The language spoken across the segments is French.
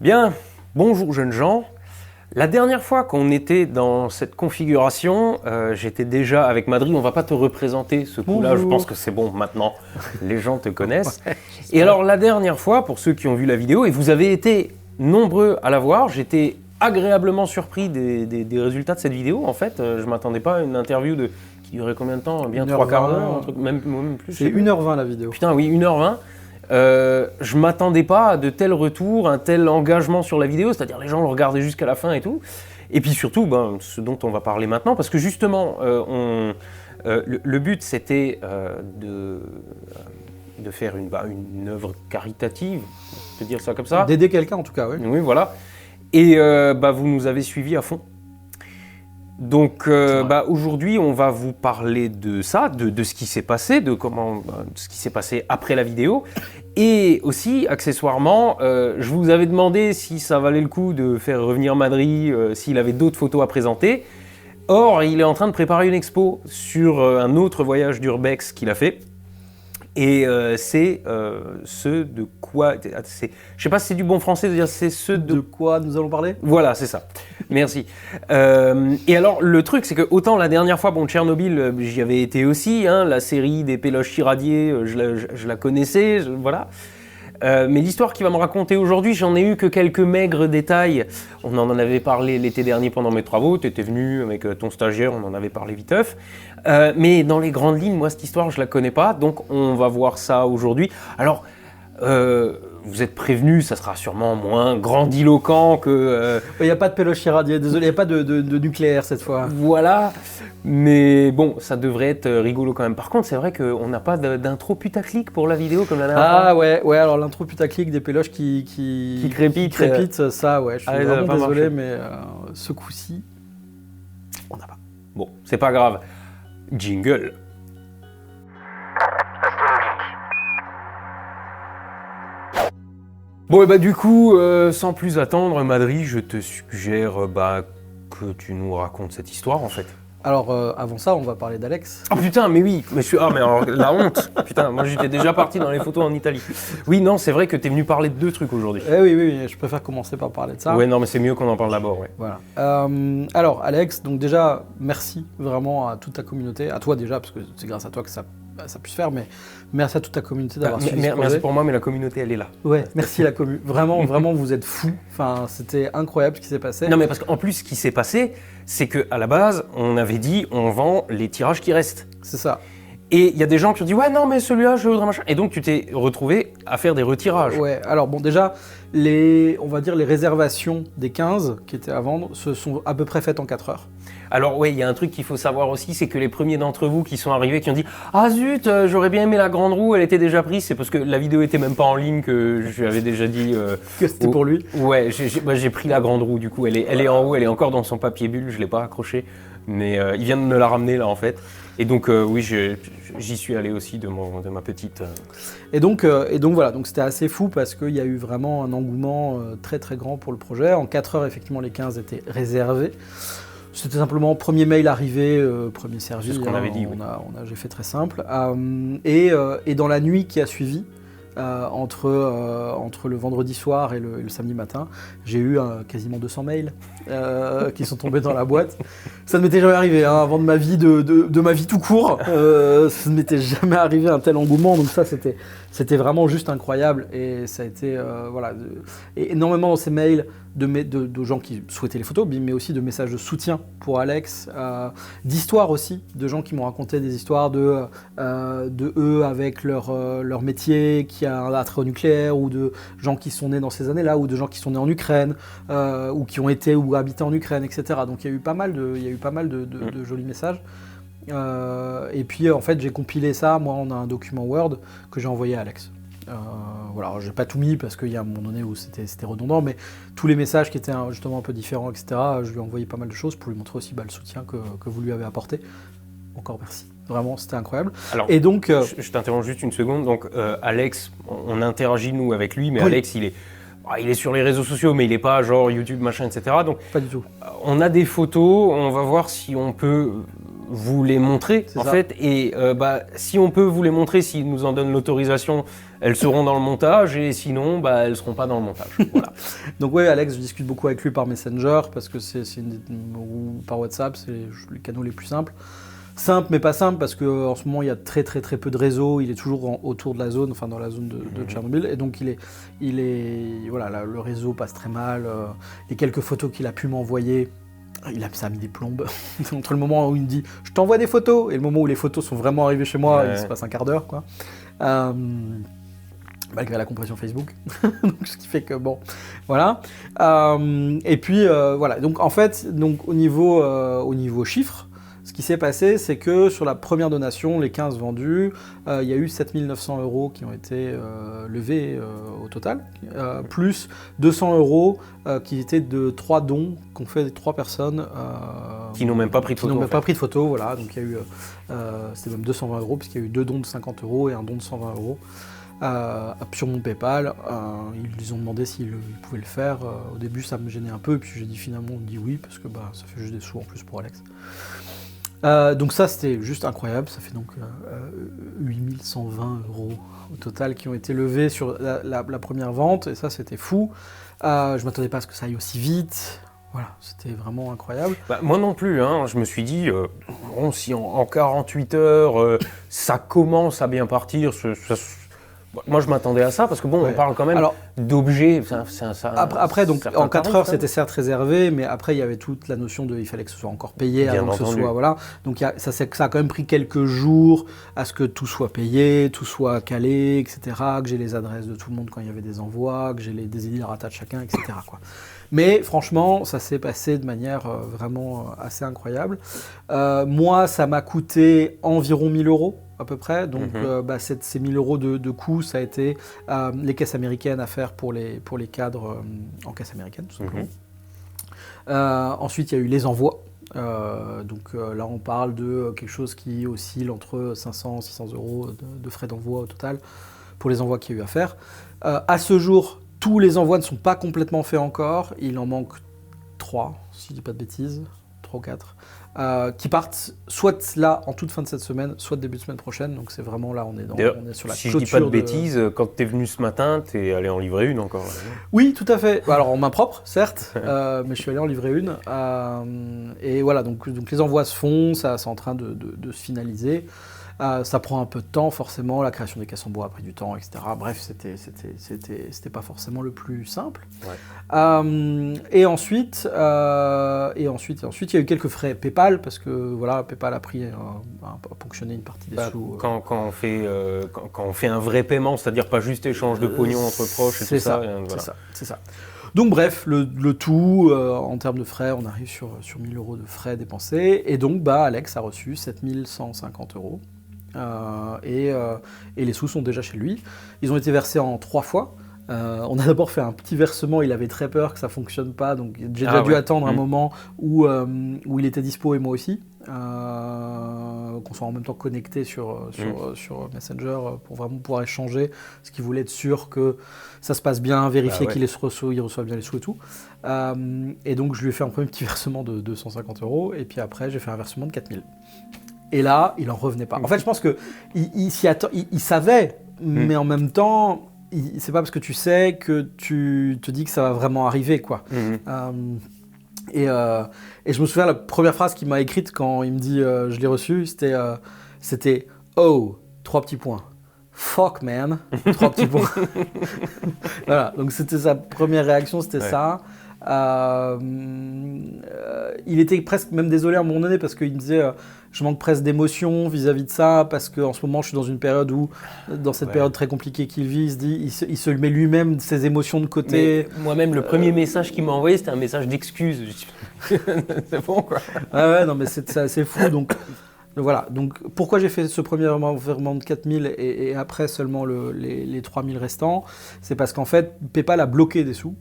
Bien, bonjour jeunes gens. La dernière fois qu'on était dans cette configuration, j'étais déjà avec Madrid. On va pas te représenter ce coup-là, je Bonjour. pense que c'est bon maintenant, les gens te connaissent. Ouais, Et alors la dernière fois, pour ceux qui ont vu la vidéo, et vous avez été nombreux à la voir, j'étais agréablement surpris des résultats de cette vidéo. En fait, je m'attendais pas à une interview qui durait combien de temps? Bien 3 quarts d'heure, un truc, même plus. C'est 1h20 la vidéo. Putain, oui, 1h20. Je m'attendais pas à de tels retours, un tel engagement sur la vidéo, c'est-à-dire les gens le regardaient jusqu'à la fin et tout. Et puis surtout, ce dont on va parler maintenant, parce que justement, le but c'était de faire une œuvre caritative, on peut dire ça comme ça. D'aider quelqu'un en tout cas, oui. Oui, voilà. Et vous nous avez suivis à fond. Donc aujourd'hui, on va vous parler de ça, de ce qui s'est passé, de ce qui s'est passé après la vidéo. Et aussi, accessoirement, je vous avais demandé si ça valait le coup de faire revenir Madrid, s'il avait d'autres photos à présenter. Or, il est en train de préparer une expo sur un autre voyage d'Urbex qu'il a fait. Et c'est ce de quoi... Je sais pas si c'est du bon français de dire c'est ce De quoi nous allons parler? Voilà, c'est ça. Merci. Et alors, le truc, c'est que autant la dernière fois, Tchernobyl, j'y avais été aussi, hein, la série des péloches irradiées, je la connaissais, voilà. Mais l'histoire qu'il va me raconter aujourd'hui, j'en ai eu que quelques maigres détails. On en avait parlé l'été dernier pendant mes travaux, tu étais venu avec ton stagiaire, on en avait parlé viteuf. Mais dans les grandes lignes, moi, cette histoire, je la connais pas, donc on va voir ça aujourd'hui. Alors, vous êtes prévenus, ça sera sûrement moins grandiloquent que... Il n'y a pas de péloche irradiée, désolé, il n'y a pas de nucléaire cette fois. Voilà, mais bon, ça devrait être rigolo quand même. Par contre, c'est vrai qu'on n'a pas d'intro putaclic pour la vidéo comme la dernière fois. Ah ouais, alors l'intro putaclic des péloches qui crépitent, ça ouais, je suis ça va vraiment pas désolé, marcher. mais ce coup-ci, On n'a pas. Bon, c'est pas grave. Jingle. Bon, et du coup, sans plus attendre, Madrid, je te suggère que tu nous racontes cette histoire en fait. Alors avant ça, on va parler d'Alex. Oh putain, mais oui, mais alors la honte. Putain, moi j'étais déjà parti dans les photos en Italie. Oui, non, c'est vrai que t'es venu parler de deux trucs aujourd'hui. Oui, je préfère commencer par parler de ça. Ouais, non, mais c'est mieux qu'on en parle d'abord, ouais. Voilà. Alors Alex, donc déjà merci vraiment à toute ta communauté, à toi déjà parce que c'est grâce à toi que ça pu se faire, mais merci à toute ta communauté d'avoir suivi ce projet. Merci pour moi, mais la communauté elle est là. Ouais, merci la commu. Vraiment, vous êtes fous. Enfin, c'était incroyable ce qui s'est passé. Non, mais parce qu'en plus, ce qui s'est passé, c'est qu'à la base, on avait dit on vend les tirages qui restent. C'est ça. Et il y a des gens qui ont dit ouais, non, mais celui-là, je voudrais machin. Et donc, tu t'es retrouvé à faire des retirages. Ouais, alors bon, déjà, on va dire les réservations des 15 qui étaient à vendre se sont à peu près faites en 4 heures. Alors ouais, il y a un truc qu'il faut savoir aussi, c'est que les premiers d'entre vous qui sont arrivés, qui ont dit « Ah zut, j'aurais bien aimé la grande roue, elle était déjà prise », c'est parce que la vidéo était même pas en ligne que je lui avais déjà dit... Que c'était pour lui. Ouais, j'ai pris la grande roue du coup, elle est en haut, elle est encore dans son papier bulle, je l'ai pas accrochée, mais il vient de me la ramener là en fait. Et donc oui, j'y suis allé aussi de ma petite... Et donc voilà, donc c'était assez fou parce qu'il y a eu vraiment un engouement très très grand pour le projet. En 4 heures, effectivement, les 15 étaient réservés. C'était simplement premier mail arrivé, premier servi. C'est ce qu'on avait dit. Oui. J'ai fait très simple. Et dans la nuit qui a suivi, entre le vendredi soir et le samedi matin, j'ai eu quasiment 200 mails qui sont tombés dans la boîte. Ça ne m'était jamais arrivé, hein, avant de ma vie, de ma vie tout court. Ça ne m'était jamais arrivé un tel engouement. Donc ça, c'était vraiment juste incroyable. Et ça a été et énormément dans ces mails de gens qui souhaitaient les photos, mais aussi de messages de soutien pour Alex, d'histoires aussi, de gens qui m'ont raconté des histoires de eux avec leur métier qui a un attrait au nucléaire, ou de gens qui sont nés dans ces années-là, ou de gens qui sont nés en Ukraine, ou qui ont été ou habité en Ukraine, etc. Donc il y a eu pas mal de jolis messages. Et puis en fait j'ai compilé ça, moi, en un document Word que j'ai envoyé à Alex. Voilà, alors j'ai pas tout mis parce qu'il y a un moment donné où c'était redondant, mais tous les messages qui étaient justement un peu différents, etc., je lui ai envoyé pas mal de choses pour lui montrer aussi le soutien que vous lui avez apporté. Encore merci. Vraiment, c'était incroyable. Alors, et donc, je t'interromps juste une seconde. Donc, Alex, on interagit nous avec lui, mais oui. Alex, il est sur les réseaux sociaux, mais il n'est pas genre YouTube, machin, etc. Donc, pas du tout. On a des photos, on va voir si on peut vous les montrer, en fait. Et si on peut vous les montrer, s'il nous en donne l'autorisation, elles seront dans le montage et sinon, elles ne seront pas dans le montage. Voilà. Donc oui, Alex, je discute beaucoup avec lui par Messenger parce que ou par WhatsApp, c'est les canaux les plus simples. Simple mais pas simple parce qu'en ce moment il y a très peu de réseau, il est toujours autour de la zone, enfin dans la zone de Tchernobyl, et donc voilà, le réseau passe très mal. Les quelques photos qu'il a pu m'envoyer, ça a mis des plombes. Entre le moment où il me dit je t'envoie des photos et le moment où les photos sont vraiment arrivées chez moi, il se passe un quart d'heure quoi. Malgré la compression Facebook, donc, ce qui fait que bon, voilà. Et puis voilà, donc en fait, au niveau chiffres, ce qui s'est passé, c'est que sur la première donation, les 15 vendus, il y a eu 7 900 € qui ont été levés au total, plus 200 € qui étaient de 3 dons qu'ont fait 3 personnes qui n'ont même pas pris de photo. Qui n'ont même pas pris de photo, voilà. Donc il y a eu, c'était même 220 € puisqu'il y a eu 2 dons de 50 € et un don de 120 €. Sur mon PayPal, ils ont demandé s'ils pouvaient le faire. Au début, ça me gênait un peu, et puis j'ai dit finalement, on dit oui, parce que ça fait juste des sous en plus pour Alex. Donc ça, c'était juste incroyable. Ça fait donc 8120 € au total qui ont été levés sur la première vente, et ça, c'était fou. Je m'attendais pas à ce que ça aille aussi vite. Voilà, c'était vraiment incroyable. Moi non plus, hein. Je me suis dit, si en 48 heures, ça commence à bien partir, moi, je m'attendais à ça, parce que on parle quand même d'objets. Après, donc, en 4 heures, c'était certes réservé, mais après, il y avait toute la notion il fallait que ce soit encore payé avant que ce soit. Voilà. Donc, ça a quand même pris quelques jours à ce que tout soit payé, tout soit calé, etc. Que j'ai les adresses de tout le monde quand il y avait des envois, que j'ai les désiderata de chacun, etc. quoi. Mais franchement, ça s'est passé de manière vraiment assez incroyable. Moi, ça m'a coûté environ 1 000 € à peu près. Donc, ces 1 000 € de coûts, ça a été les caisses américaines à faire pour les cadres en caisse américaine, tout simplement. Ensuite, il y a eu les envois. Là, on parle de quelque chose qui oscille entre 500 et 600 € de frais d'envoi au total pour les envois qu'il y a eu à faire. À ce jour, tous les envois ne sont pas complètement faits encore. Il en manque 3, si je ne dis pas de bêtises, 3 ou 4, qui partent soit là en toute fin de cette semaine, soit début de semaine prochaine. Donc c'est vraiment là, on est sur la clôture. Si je ne dis pas de bêtises, quand tu es venu ce matin, tu es allé en livrer une encore. Oui, tout à fait. Alors en main propre, certes, mais je suis allé en livrer une. Et voilà, donc les envois se font, ça c'est en train de se finaliser. Ça prend un peu de temps, forcément, la création des caisses en bois a pris du temps, etc. Bref, c'était pas forcément le plus simple. Ouais. Et ensuite, il y a eu quelques frais PayPal, parce que voilà, PayPal a ponctionné une partie des sous. Quand on fait un vrai paiement, c'est-à-dire pas juste échange de pognon entre proches et tout ça. C'est ça. Donc bref, le tout, en termes de frais, on arrive sur 1 000 € de frais dépensés. Et donc, Alex a reçu 7 150 € et les sous sont déjà chez lui. Ils ont été versés en 3 fois. On a d'abord fait un petit versement, il avait très peur que ça ne fonctionne pas, donc j'ai déjà dû attendre un moment où il était dispo et moi aussi, qu'on soit en même temps connectés sur Messenger pour vraiment pouvoir échanger, parce qu'il voulait être sûr que ça se passe bien, vérifier qu'il reçoit bien les sous et tout. Et donc je lui ai fait un premier petit versement de 250 €, et puis après j'ai fait un versement de 4000. Et là, il n'en revenait pas. En fait, je pense qu'il savait, mais en même temps, c'est pas parce que tu sais que tu te dis que ça va vraiment arriver, quoi. Et je me souviens, la première phrase qu'il m'a écrite quand il me dit je l'ai reçu, c'était « Oh !» 3 petits points. « Fuck, man !» 3 petits points. Voilà, donc c'était sa première réaction, c'était ça. Il était presque même désolé à un moment donné parce qu'il me disait je manque presque d'émotion vis-à-vis de ça parce qu'en ce moment je suis dans une période où, dans cette période très compliquée qu'il vit, il se met lui-même ses émotions de côté. Mais moi-même, le premier message qu'il m'a envoyé, c'était un message d'excuse. C'est bon, quoi. Non, mais c'est assez fou. Donc voilà. Donc pourquoi j'ai fait ce premier virement de 4000 et après seulement les 3000 restants, c'est parce qu'en fait PayPal a bloqué des sous.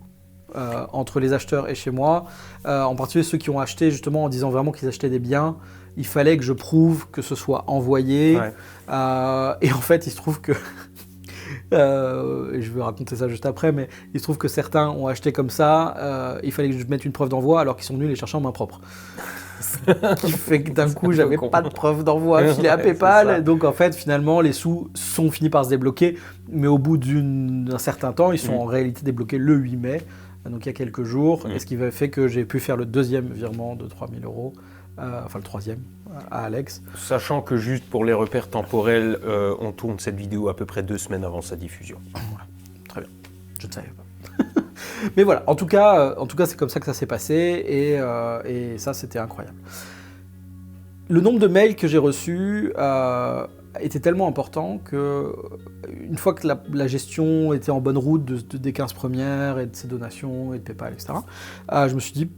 Entre les acheteurs et chez moi, en particulier ceux qui ont acheté justement en disant vraiment qu'ils achetaient des biens, il fallait que je prouve que ce soit envoyé. Et en fait, il se trouve que, et je vais raconter ça juste après, mais il se trouve que certains ont acheté comme ça, il fallait que je mette une preuve d'envoi alors qu'ils sont venus les chercher en main propre. qui fait que d'un coup, j'avais comprends. pas de preuve d'envoi filée à Ouais, PayPal. c'est ça. Et donc, en fait, finalement, les sous sont finis par se débloquer. Mais au bout d'un certain temps, ils sont en réalité débloqués le 8 mai. Donc, il y a quelques jours. Et ce qui fait que j'ai pu faire le deuxième virement de 3 000 €. Enfin, le troisième à Alex. Sachant que juste pour les repères temporels, on tourne cette vidéo à peu près 2 semaines avant sa diffusion. Très bien. Je ne savais pas. Mais voilà, en tout cas c'est comme ça que ça s'est passé et ça, c'était incroyable. Le nombre de mails que j'ai reçus était tellement important que une fois que la gestion était en bonne route des 15 premières et de ses donations et de PayPal, etc., je me suis dit,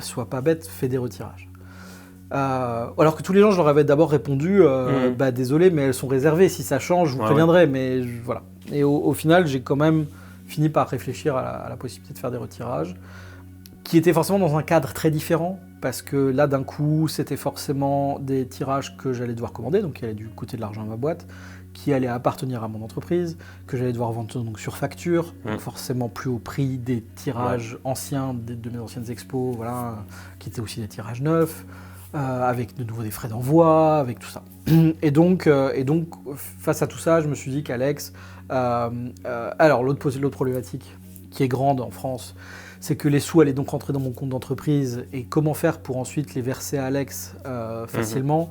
sois pas bête, fais des retirages. Alors que tous les gens, je leur avais d'abord répondu désolé, mais elles sont réservées. Si ça change, je vous préviendrai. Mais voilà. Et au final, j'ai quand même fini par réfléchir à la possibilité de faire des retirages, qui étaient forcément dans un cadre très différent, parce que là, d'un coup, c'était forcément des tirages que j'allais devoir commander, donc qui allaient du coûter de l'argent à ma boîte, qui allaient appartenir à mon entreprise, que j'allais devoir vendre donc sur facture, donc forcément plus au prix des tirages anciens de mes anciennes expos, voilà, qui étaient aussi des tirages neufs. Avec de nouveau des frais d'envoi, avec tout ça. Et donc, face à tout ça, je me suis dit qu'Alex... alors, l'autre problématique qui est grande en France, c'est que les sous allaient donc rentrer dans mon compte d'entreprise, et comment faire pour ensuite les verser à Alex facilement.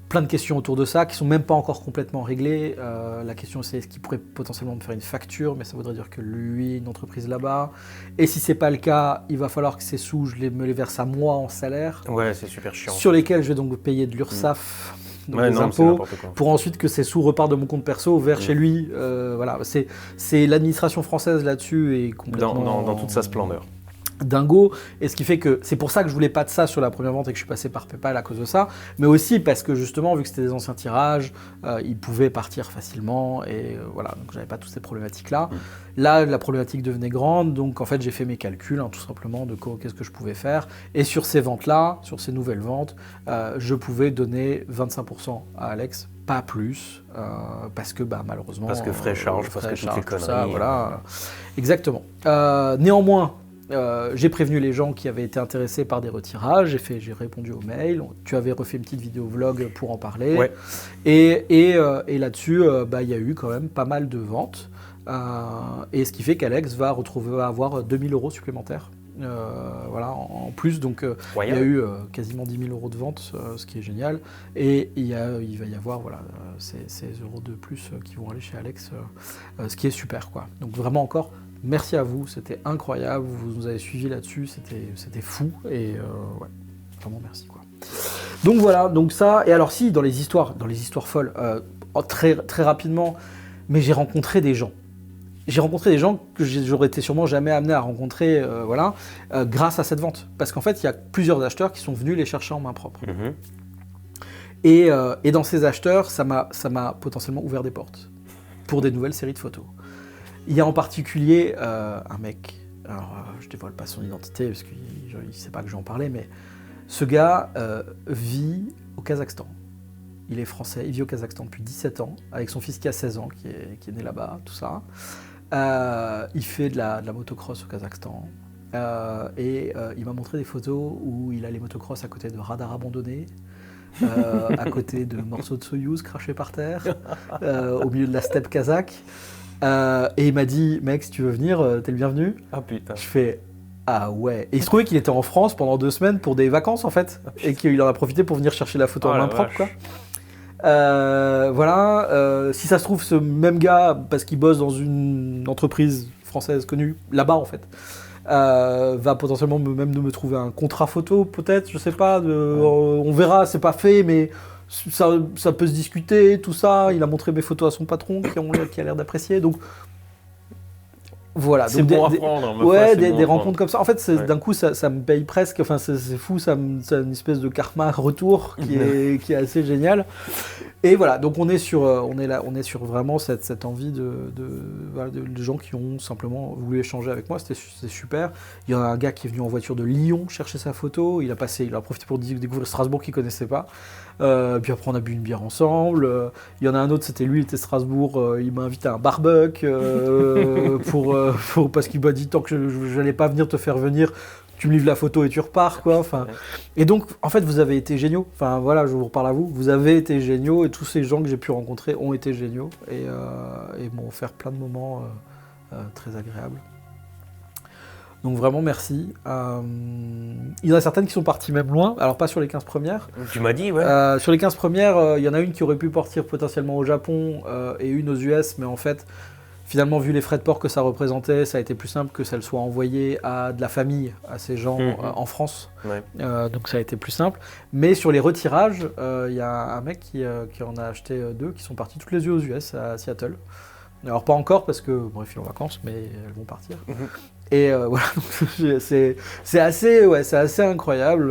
Plein de questions autour de ça qui sont même pas encore complètement réglées. La question, c'est est-ce qu'il pourrait potentiellement me faire une facture, mais ça voudrait dire que lui, une entreprise là-bas. Et si c'est pas le cas, il va falloir que ces sous, me les verse à moi en salaire. Ouais, c'est super chiant. Sur lesquels je vais donc payer de l'URSSAF, donc des impôts, pour ensuite que ces sous repartent de mon compte perso vers chez lui. Voilà, c'est l'administration française là-dessus est complètement dans toute sa splendeur. Dingo, et ce qui fait que c'est pour ça que je voulais pas de ça sur la première vente et que je suis passé par PayPal à cause de ça, mais aussi parce que justement, vu que c'était des anciens tirages, ils pouvaient partir facilement, et voilà, donc j'avais pas toutes ces problématiques-là. Là, la problématique devenait grande, donc en fait j'ai fait mes calculs, tout simplement, de qu'est-ce que je pouvais faire, et sur ces ventes-là, sur ces nouvelles ventes, je pouvais donner 25% à Alex, pas plus, parce que malheureusement... Parce que frais charges, parce que toutes les conneries. Ça, voilà. Exactement. Néanmoins, j'ai prévenu les gens qui avaient été intéressés par des retirages, j'ai répondu aux mails, tu avais refait une petite vidéo vlog pour en parler, ouais. et là-dessus, il y a eu quand même pas mal de ventes, et ce qui fait qu'Alex va avoir 2 000 € supplémentaires. Voilà, en plus, donc il y a eu quasiment 10 000 € de ventes, ce qui est génial, et il va y avoir ces euros de plus qui vont aller chez Alex, ce qui est super, quoi. Donc vraiment encore, merci à vous, c'était incroyable, vous nous avez suivis là-dessus, c'était fou, et ouais, vraiment merci, quoi. Donc voilà, donc ça, et alors si, dans les histoires folles, très, très rapidement, mais j'ai rencontré des gens. J'ai rencontré des gens que j'aurais été sûrement jamais amené à rencontrer, grâce à cette vente. Parce qu'en fait, il y a plusieurs acheteurs qui sont venus les chercher en main propre. Et dans ces acheteurs, ça m'a potentiellement ouvert des portes pour des nouvelles séries de photos. Il y a en particulier un mec, alors je dévoile pas son identité parce qu'il ne sait pas que je vais en parler, mais ce gars vit au Kazakhstan. Il est français, il vit au Kazakhstan depuis 17 ans, avec son fils qui a 16 ans, qui est né là-bas, tout ça. Il fait de la motocross au Kazakhstan. Et il m'a montré des photos où il a les motocross à côté de radars abandonnés, à côté de morceaux de Soyouz crachés par terre, au milieu de la steppe kazakh. Et il m'a dit, mec, si tu veux venir, t'es le bienvenu. Ah putain. Je fais, ah ouais. Et il se trouvait qu'il était en France pendant 2 semaines pour des vacances, en fait, et qu'il en a profité pour venir chercher la photo en main propre, quoi. Voilà, si ça se trouve, ce même gars, parce qu'il bosse dans une entreprise française connue, là-bas en fait, va potentiellement même me trouver un contrat photo, peut-être, je sais pas, on verra, c'est pas fait, mais ça peut se discuter, tout ça. Il a montré mes photos à son patron qui a l'air d'apprécier, donc voilà. C'est donc bon à prendre. Ouais, des rencontres comme ça. En fait, d'un coup, ça me paye presque. Enfin, c'est fou, c'est une espèce de karma retour qui est assez génial. Et voilà, donc on est sur vraiment cette envie de gens qui ont simplement voulu échanger avec moi. C'était super. Il y a un gars qui est venu en voiture de Lyon chercher sa photo. Il a profité pour découvrir Strasbourg qu'il connaissait pas. Puis après on a bu une bière ensemble. Il y en a un autre, c'était lui, il était à Strasbourg. Il m'a invité à un barbecue parce qu'il m'a dit tant que je n'allais pas venir te faire venir, tu me livres la photo et tu repars, quoi. Enfin, et donc, en fait, vous avez été géniaux. Enfin, voilà, je vous reparle à vous. Vous avez été géniaux et tous ces gens que j'ai pu rencontrer ont été géniaux et m'ont offert plein de moments très agréables. Donc vraiment merci. Il y en a certaines qui sont parties même loin, alors pas sur les 15 premières. Tu m'as dit, ouais. Sur les 15 premières, il y en a une qui aurait pu partir potentiellement au Japon et une aux US, mais en fait, finalement, vu les frais de port que ça représentait, ça a été plus simple que ça soit envoyé à de la famille, à ces gens en France. Ouais. Donc ça a été plus simple. Mais sur les retirages, il y a un mec qui en a acheté 2 qui sont partis toutes les yeux aux US, à Seattle. Alors pas encore parce que, bref, ils sont en vacances, mais elles vont partir. Et voilà, donc c'est assez incroyable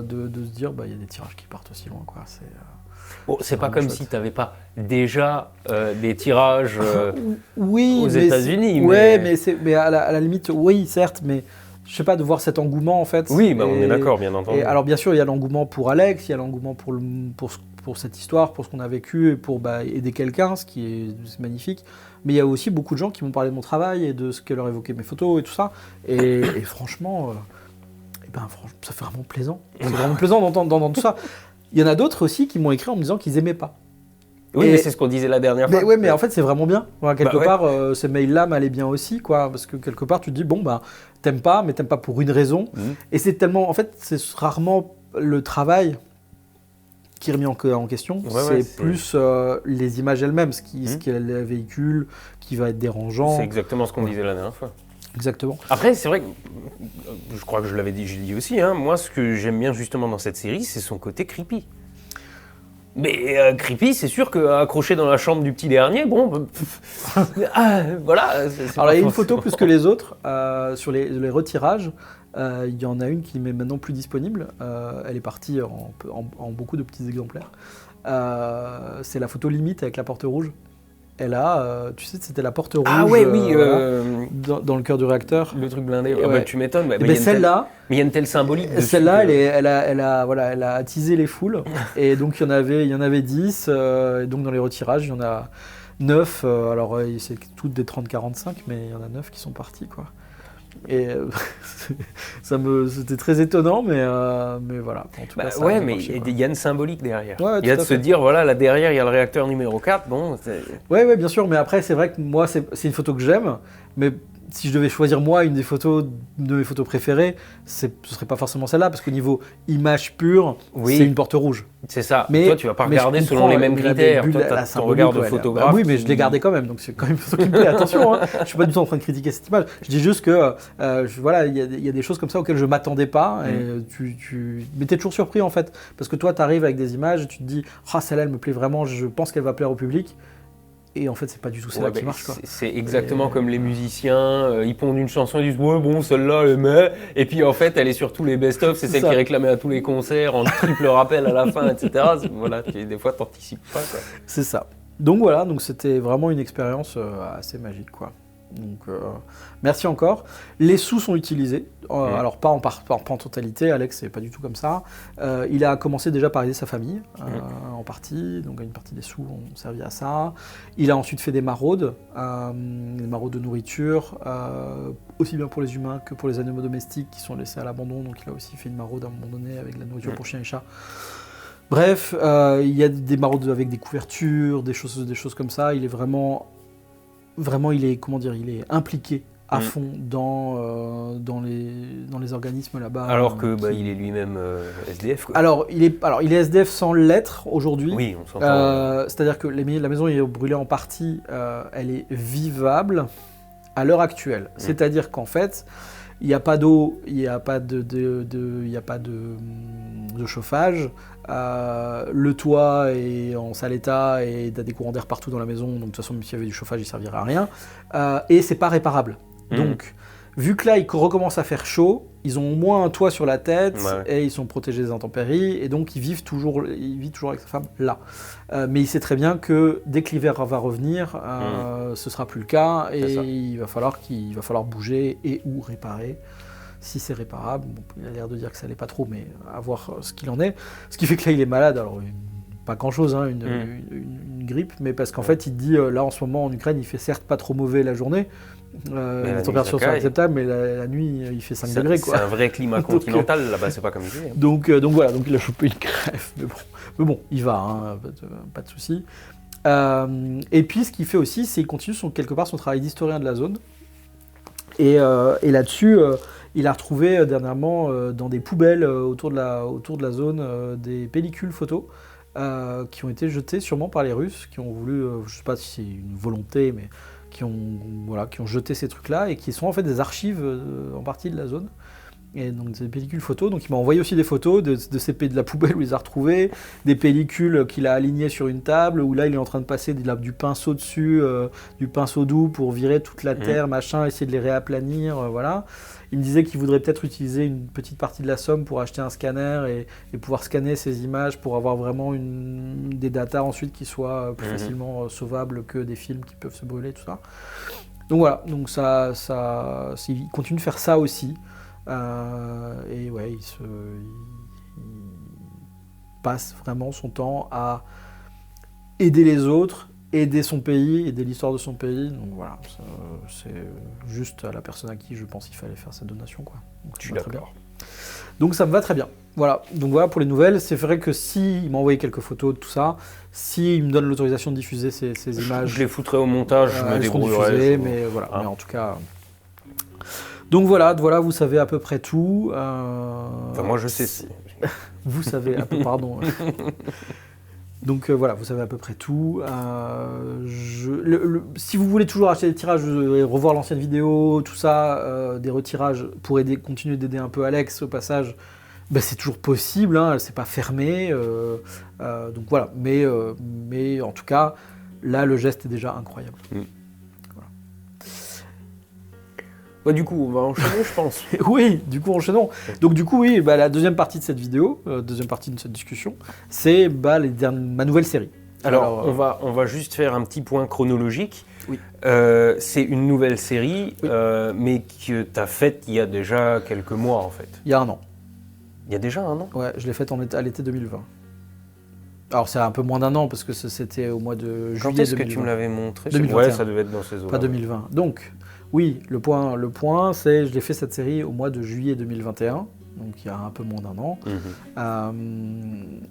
de se dire, il y a des tirages qui partent aussi loin, quoi. C'est pas comme si tu n'avais pas déjà des tirages oui, aux États-Unis. Ouais, mais à la limite, oui, certes, mais je sais pas, de voir cet engouement en fait. Oui, on est d'accord, bien entendu. Et alors bien sûr, il y a l'engouement pour Alex, il y a l'engouement pour cette histoire, pour ce qu'on a vécu et pour aider quelqu'un, ce qui est magnifique. Mais il y a aussi beaucoup de gens qui m'ont parlé de mon travail et de ce que leur évoquaient mes photos et tout ça. Et franchement, ça fait vraiment plaisant. C'est vraiment plaisant d'entendre tout ça. Il y en a d'autres aussi qui m'ont écrit en me disant qu'ils aimaient pas. Oui, mais c'est ce qu'on disait la dernière fois. Oui, mais en fait, c'est vraiment bien. Voilà, quelque part, ces mails-là m'allaient bien aussi, quoi. Parce que quelque part, tu te dis, t'aimes pas, mais t'aimes pas pour une raison. Et c'est tellement... En fait, c'est rarement le travail qui est remis en question. C'est plus les images elles-mêmes, ce qu'elles véhiculent, qui va être dérangeant. C'est exactement ce qu'on disait la dernière fois. Exactement. Après, c'est vrai que, je crois que je l'avais dit aussi, moi, ce que j'aime bien justement dans cette série, c'est son côté creepy. Mais creepy, c'est sûr qu'accroché dans la chambre du petit dernier, voilà. Alors, il y a une photo plus que les autres. Sur les retirages, il y en a une qui n'est maintenant plus disponible. Elle est partie en beaucoup de petits exemplaires. C'est la photo limite avec la porte rouge. Et là, tu sais, c'était la porte rouge dans le cœur du réacteur. Le truc blindé. Tu m'étonnes. Celle-là, mais il y a une telle symbolique. Celle-là, elle a attisé les foules. Et donc, il y en avait 10. Et donc, dans les retirages, il y en a 9. Alors, c'est toutes des 30-45, mais il y en a 9 qui sont partis, quoi. Et c'était très étonnant, mais voilà. En tout cas, mais il y a une symbolique derrière. Ouais, il y a de se dire, voilà, là derrière, il y a le réacteur numéro 4. Ouais, bien sûr, mais après, c'est vrai que moi, c'est une photo que j'aime, mais si je devais choisir moi une des photos de mes photos préférées, ce serait pas forcément celle-là, parce qu'au niveau image pure, c'est une porte rouge. C'est ça. Mais toi, tu vas pas regarder selon les mêmes critères. Toi, tu as ton regard de photographe. Oui, mais je l'ai gardé quand même, donc c'est quand même une photo qui me plaît. Attention, je suis pas du tout en train de critiquer cette image. Je dis juste que voilà, il y a des choses comme ça auxquelles je m'attendais pas. Mais t'es toujours surpris en fait, parce que toi, tu arrives avec des images, et tu te dis, celle-là, elle me plaît vraiment, je pense qu'elle va plaire au public. Et en fait, c'est pas du tout celle-là qui marche, quoi. C'est exactement comme les musiciens, ils pondent une chanson, ils disent celle-là, elle met. Et puis en fait, elle est sur tous les best-of, c'est celle qui est réclamée à tous les concerts, en triple rappel à la fin, etc. Voilà, des fois, t'anticipes pas, quoi. C'est ça. Donc voilà, c'était vraiment une expérience assez magique, quoi. Donc merci encore. Les sous sont utilisés, alors pas en totalité, Alex c'est pas du tout comme ça. Il a commencé déjà par aider sa famille en partie, donc une partie des sous ont servi à ça. Il a ensuite fait des maraudes de nourriture, aussi bien pour les humains que pour les animaux domestiques qui sont laissés à l'abandon, donc il a aussi fait une maraude à un moment donné avec de la nourriture pour chiens et chats. Bref, il y a des maraudes avec des couvertures, des choses comme ça. Il est vraiment il est impliqué à fond dans les organismes là-bas. Alors que il est lui-même SDF, quoi. Alors il est SDF sans l'être aujourd'hui. Oui, on s'entend. C'est-à-dire que la maison est brûlée en partie, elle est vivable à l'heure actuelle. C'est-à-dire qu'en fait, il n'y a pas d'eau, il n'y a pas de chauffage. Le toit est en sale état et il y a des courants d'air partout dans la maison, donc de toute façon, même s'il y avait du chauffage, il ne servirait à rien. Et c'est pas réparable. Donc, vu que là, il recommence à faire chaud, ils ont au moins un toit sur la tête et ils sont protégés des intempéries et donc il vit toujours avec sa femme là. Mais il sait très bien que dès que l'hiver va revenir, ce sera plus le cas et il va falloir bouger et ou réparer. Si c'est réparable, il a l'air de dire que ça l'est pas trop, mais à voir ce qu'il en est. Ce qui fait que là, il est malade, alors pas grand-chose, une grippe, mais parce qu'en fait, il dit, là, en ce moment, en Ukraine, il fait certes pas trop mauvais la journée, Les températures sont acceptables, mais la nuit, il fait 5 degrés. C'est un vrai climat continental, là-bas, c'est pas comme ici. Donc voilà, donc il a chopé une crève, mais bon, il va, hein, pas de souci. Et puis, ce qu'il fait aussi, c'est qu'il continue quelque part son travail d'historien de la zone. Et là-dessus, il a retrouvé dernièrement dans des poubelles autour de la zone des pellicules photos qui ont été jetées sûrement par les Russes, qui ont voulu, je ne sais pas si c'est une volonté, mais qui ont jeté ces trucs-là et qui sont en fait des archives en partie de la zone. Et donc des pellicules photos, donc il m'a envoyé aussi des photos de la poubelle où il les a retrouvées, des pellicules qu'il a alignées sur une table, où là il est en train de passer du pinceau dessus, du pinceau doux pour virer toute la terre, machin, essayer de les réaplanir, voilà. Il me disait qu'il voudrait peut-être utiliser une petite partie de la somme pour acheter un scanner et pouvoir scanner ces images pour avoir vraiment des datas ensuite qui soient plus facilement sauvables que des films qui peuvent se brûler, tout ça. Donc voilà, donc il continue de faire ça aussi. Et ouais, il passe vraiment son temps à aider les autres, aider son pays, aider l'histoire de son pays. Donc voilà, c'est juste à la personne à qui je pense qu'il fallait faire cette donation, quoi. Donc, je suis d'accord. Donc ça me va très bien. Voilà, donc voilà pour les nouvelles. C'est vrai que s'il m'a envoyé quelques photos de tout ça, s'il me donne l'autorisation de diffuser ces images, je les foutrai au montage, je me débrouillerai. Mais voilà, mais en tout cas. Donc voilà, vous savez à peu près tout. Enfin, moi je sais. Vous savez, pardon. Donc voilà, vous savez à peu près tout. Si vous voulez toujours acheter des tirages, revoir l'ancienne vidéo, tout ça, des retirages pour continuer d'aider un peu Alex au passage, ben, c'est toujours possible, hein, c'est pas fermé. Donc voilà, mais en tout cas, là le geste est déjà incroyable. Bah, du coup, on va enchaîner, je pense. Oui, du coup, enchaînons. Donc, du coup, oui, bah, la deuxième partie de cette vidéo, deuxième partie de cette discussion, c'est ma nouvelle série. Alors on va juste faire un petit point chronologique. Oui. C'est une nouvelle série, oui. Mais que tu as faite il y a déjà quelques mois, en fait. Il y a un an. Il y a déjà un an ? Ouais, je l'ai faite à l'été 2020. Alors, c'est un peu moins d'un an, parce que c'était au mois de juillet 2020. Quand est-ce que tu me l'avais montré ? 2021. Ouais, ça devait être dans ces eaux-là. Pas 2020. Donc... Oui, le point, c'est je l'ai fait cette série au mois de juillet 2021, donc il y a un peu moins d'un an.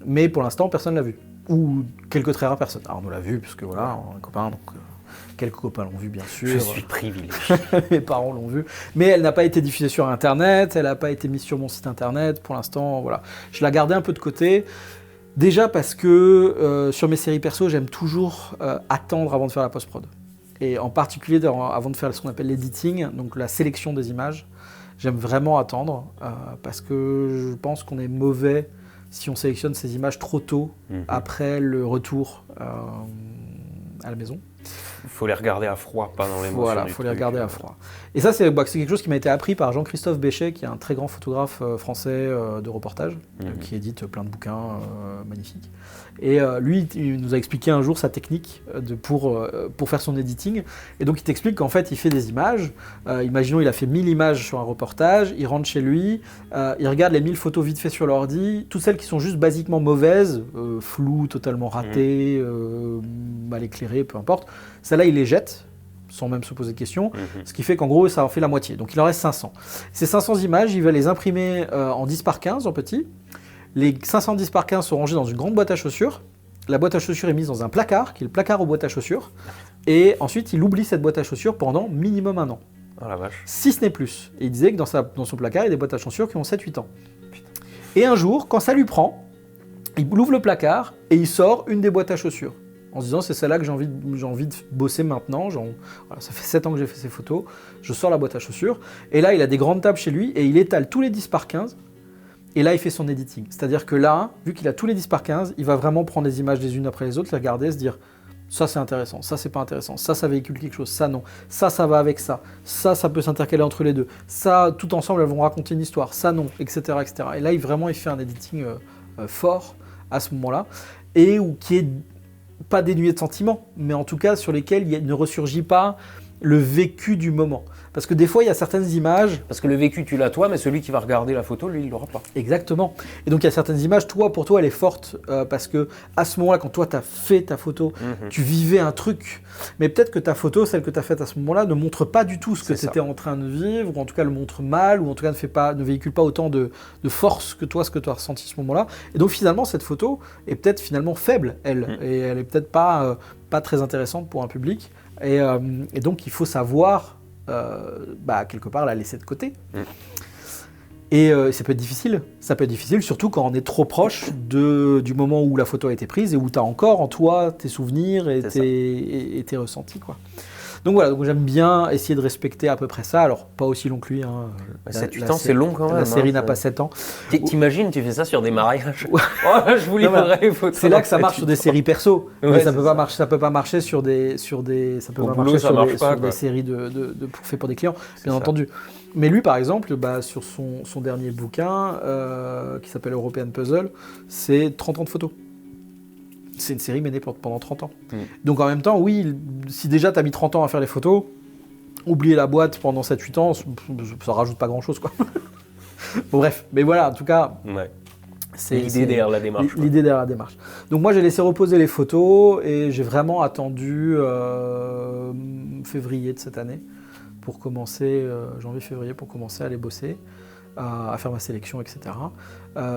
Mais pour l'instant, personne ne l'a vu. Ou quelques très rares personnes. Arnaud l'a vu, puisque voilà, on est copains, donc quelques copains l'ont vu, bien sûr. Je suis privilégié. Mes parents l'ont vu. Mais elle n'a pas été diffusée sur Internet, elle n'a pas été mise sur mon site Internet. Pour l'instant, voilà. Je la gardais un peu de côté. Déjà parce que sur mes séries perso, j'aime toujours attendre avant de faire la post-prod. Et en particulier, avant de faire ce qu'on appelle l'editing, donc la sélection des images, j'aime vraiment attendre, parce que je pense qu'on est mauvais si on sélectionne ces images trop tôt, après le retour à la maison. Il faut les regarder à froid, pas dans l'émotion. Voilà, il faut les regarder à froid. Et ça, c'est quelque chose qui m'a été appris par Jean-Christophe Béchet, qui est un très grand photographe français de reportage, qui édite plein de bouquins magnifiques. Et lui, il nous a expliqué un jour sa technique pour faire son editing. Et donc, il t'explique qu'en fait, il fait des images. Imaginons, il a fait 1000 images sur un reportage. Il rentre chez lui, il regarde les 1000 photos vite fait sur l'ordi. Toutes celles qui sont juste basiquement mauvaises, floues, totalement ratées, mal éclairées, peu importe. Celles-là, il les jette, sans même se poser de questions. Ce qui fait qu'en gros, ça en fait la moitié. Donc, il en reste 500. Ces 500 images, il va les imprimer en 10 par 15, en petit. Les 510 par 15 sont rangés dans une grande boîte à chaussures. La boîte à chaussures est mise dans un placard, qui est le placard aux boîtes à chaussures. Et ensuite, il oublie cette boîte à chaussures pendant minimum 1 an. Oh la vache. Si ce n'est plus. Et il disait que dans son placard, il y a des boîtes à chaussures qui ont 7-8 ans. Putain. Et un jour, quand ça lui prend, il ouvre le placard et il sort une des boîtes à chaussures. En se disant, c'est celle-là que j'ai envie de bosser maintenant. Voilà, ça fait 7 ans que j'ai fait ces photos. Je sors la boîte à chaussures. Et là, il a des grandes tables chez lui et il étale tous les 10 par 15. Et là, il fait son editing. C'est-à-dire que là, vu qu'il a tous les 10 par 15, il va vraiment prendre les images les unes après les autres, les regarder, se dire « ça c'est intéressant, ça c'est pas intéressant, ça véhicule quelque chose, ça non, ça va avec ça peut s'intercaler entre les deux, ça, tout ensemble, elles vont raconter une histoire, ça non, etc. etc. » Et là, il fait un editing fort à ce moment-là, et qui est pas dénué de sentiments, mais en tout cas sur lesquels il ne ressurgit pas le vécu du moment. Parce que des fois, il y a certaines images... Parce que le vécu, tu l'as toi, mais celui qui va regarder la photo, lui, il l'aura pas. Exactement. Et donc, il y a certaines images, pour toi, elle est forte, parce que à ce moment-là, quand toi, tu as fait ta photo, tu vivais un truc. Mais peut-être que ta photo, celle que tu as faite à ce moment-là, ne montre pas du tout ce que tu étais en train de vivre, ou en tout cas le montre mal, ou en tout cas ne véhicule pas autant de force que toi, ce que tu as ressenti à ce moment-là. Et donc, finalement, cette photo est peut-être finalement faible, elle. Et elle est peut-être pas très intéressante pour un public. Et donc, il faut savoir, quelque part, la laisser de côté. Et ça peut être difficile. Ça peut être difficile, surtout quand on est trop proche du moment où la photo a été prise et où tu as encore en toi tes souvenirs et tes ressentis, quoi. Donc voilà, donc j'aime bien essayer de respecter à peu près ça. Alors, pas aussi long que lui. 7-8 ans, c'est long quand même. La série n'a pas 7 ans. T'imagines, tu fais ça sur des mariages. Je vous livrerai les photos. C'est là que ça marche sur des séries perso. Mais ça peut pas marcher sur des séries faites pour des clients, bien entendu. Mais lui, par exemple, sur son dernier bouquin, qui s'appelle European Puzzle, c'est 30 ans de photos. C'est une série menée pendant 30 ans. Donc en même temps, oui, si déjà tu as mis 30 ans à faire les photos, oublier la boîte pendant 7-8 ans, ça rajoute pas grand-chose, quoi. Bon, bref, mais voilà, en tout cas... Ouais. C'est l'idée derrière la démarche. L'idée derrière la démarche. Donc moi, j'ai laissé reposer les photos et j'ai vraiment attendu février de cette année pour commencer, janvier-février, pour commencer à les bosser, à faire ma sélection, etc.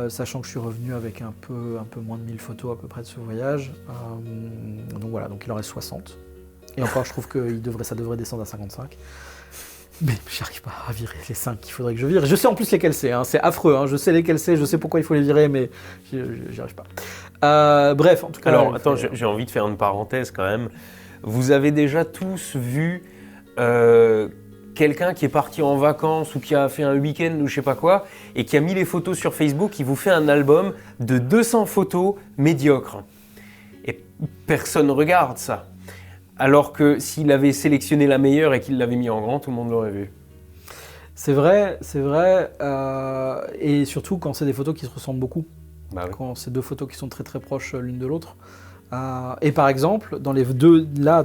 Sachant que je suis revenu avec un peu moins de 1000 photos à peu près de ce voyage. Donc voilà, donc il en reste 60. Et encore, je trouve que ça devrait descendre à 55. Mais j'arrive pas à virer les 5 qu'il faudrait que je vire. Je sais en plus lesquels c'est, c'est affreux, je sais lesquels c'est, je sais pourquoi il faut les virer, mais j'y arrive pas. Bref, en tout cas... Alors, attends, j'ai envie de faire une parenthèse quand même. Vous avez déjà tous vu quelqu'un qui est parti en vacances ou qui a fait un week-end ou je sais pas quoi, et qui a mis les photos sur Facebook, qui vous fait un album de 200 photos médiocres. Et personne ne regarde ça. Alors que s'il avait sélectionné la meilleure et qu'il l'avait mis en grand, tout le monde l'aurait vu. C'est vrai. Et surtout quand c'est des photos qui se ressemblent beaucoup. Bah oui. Quand c'est deux photos qui sont très très proches l'une de l'autre. Et par exemple, dans les deux, là,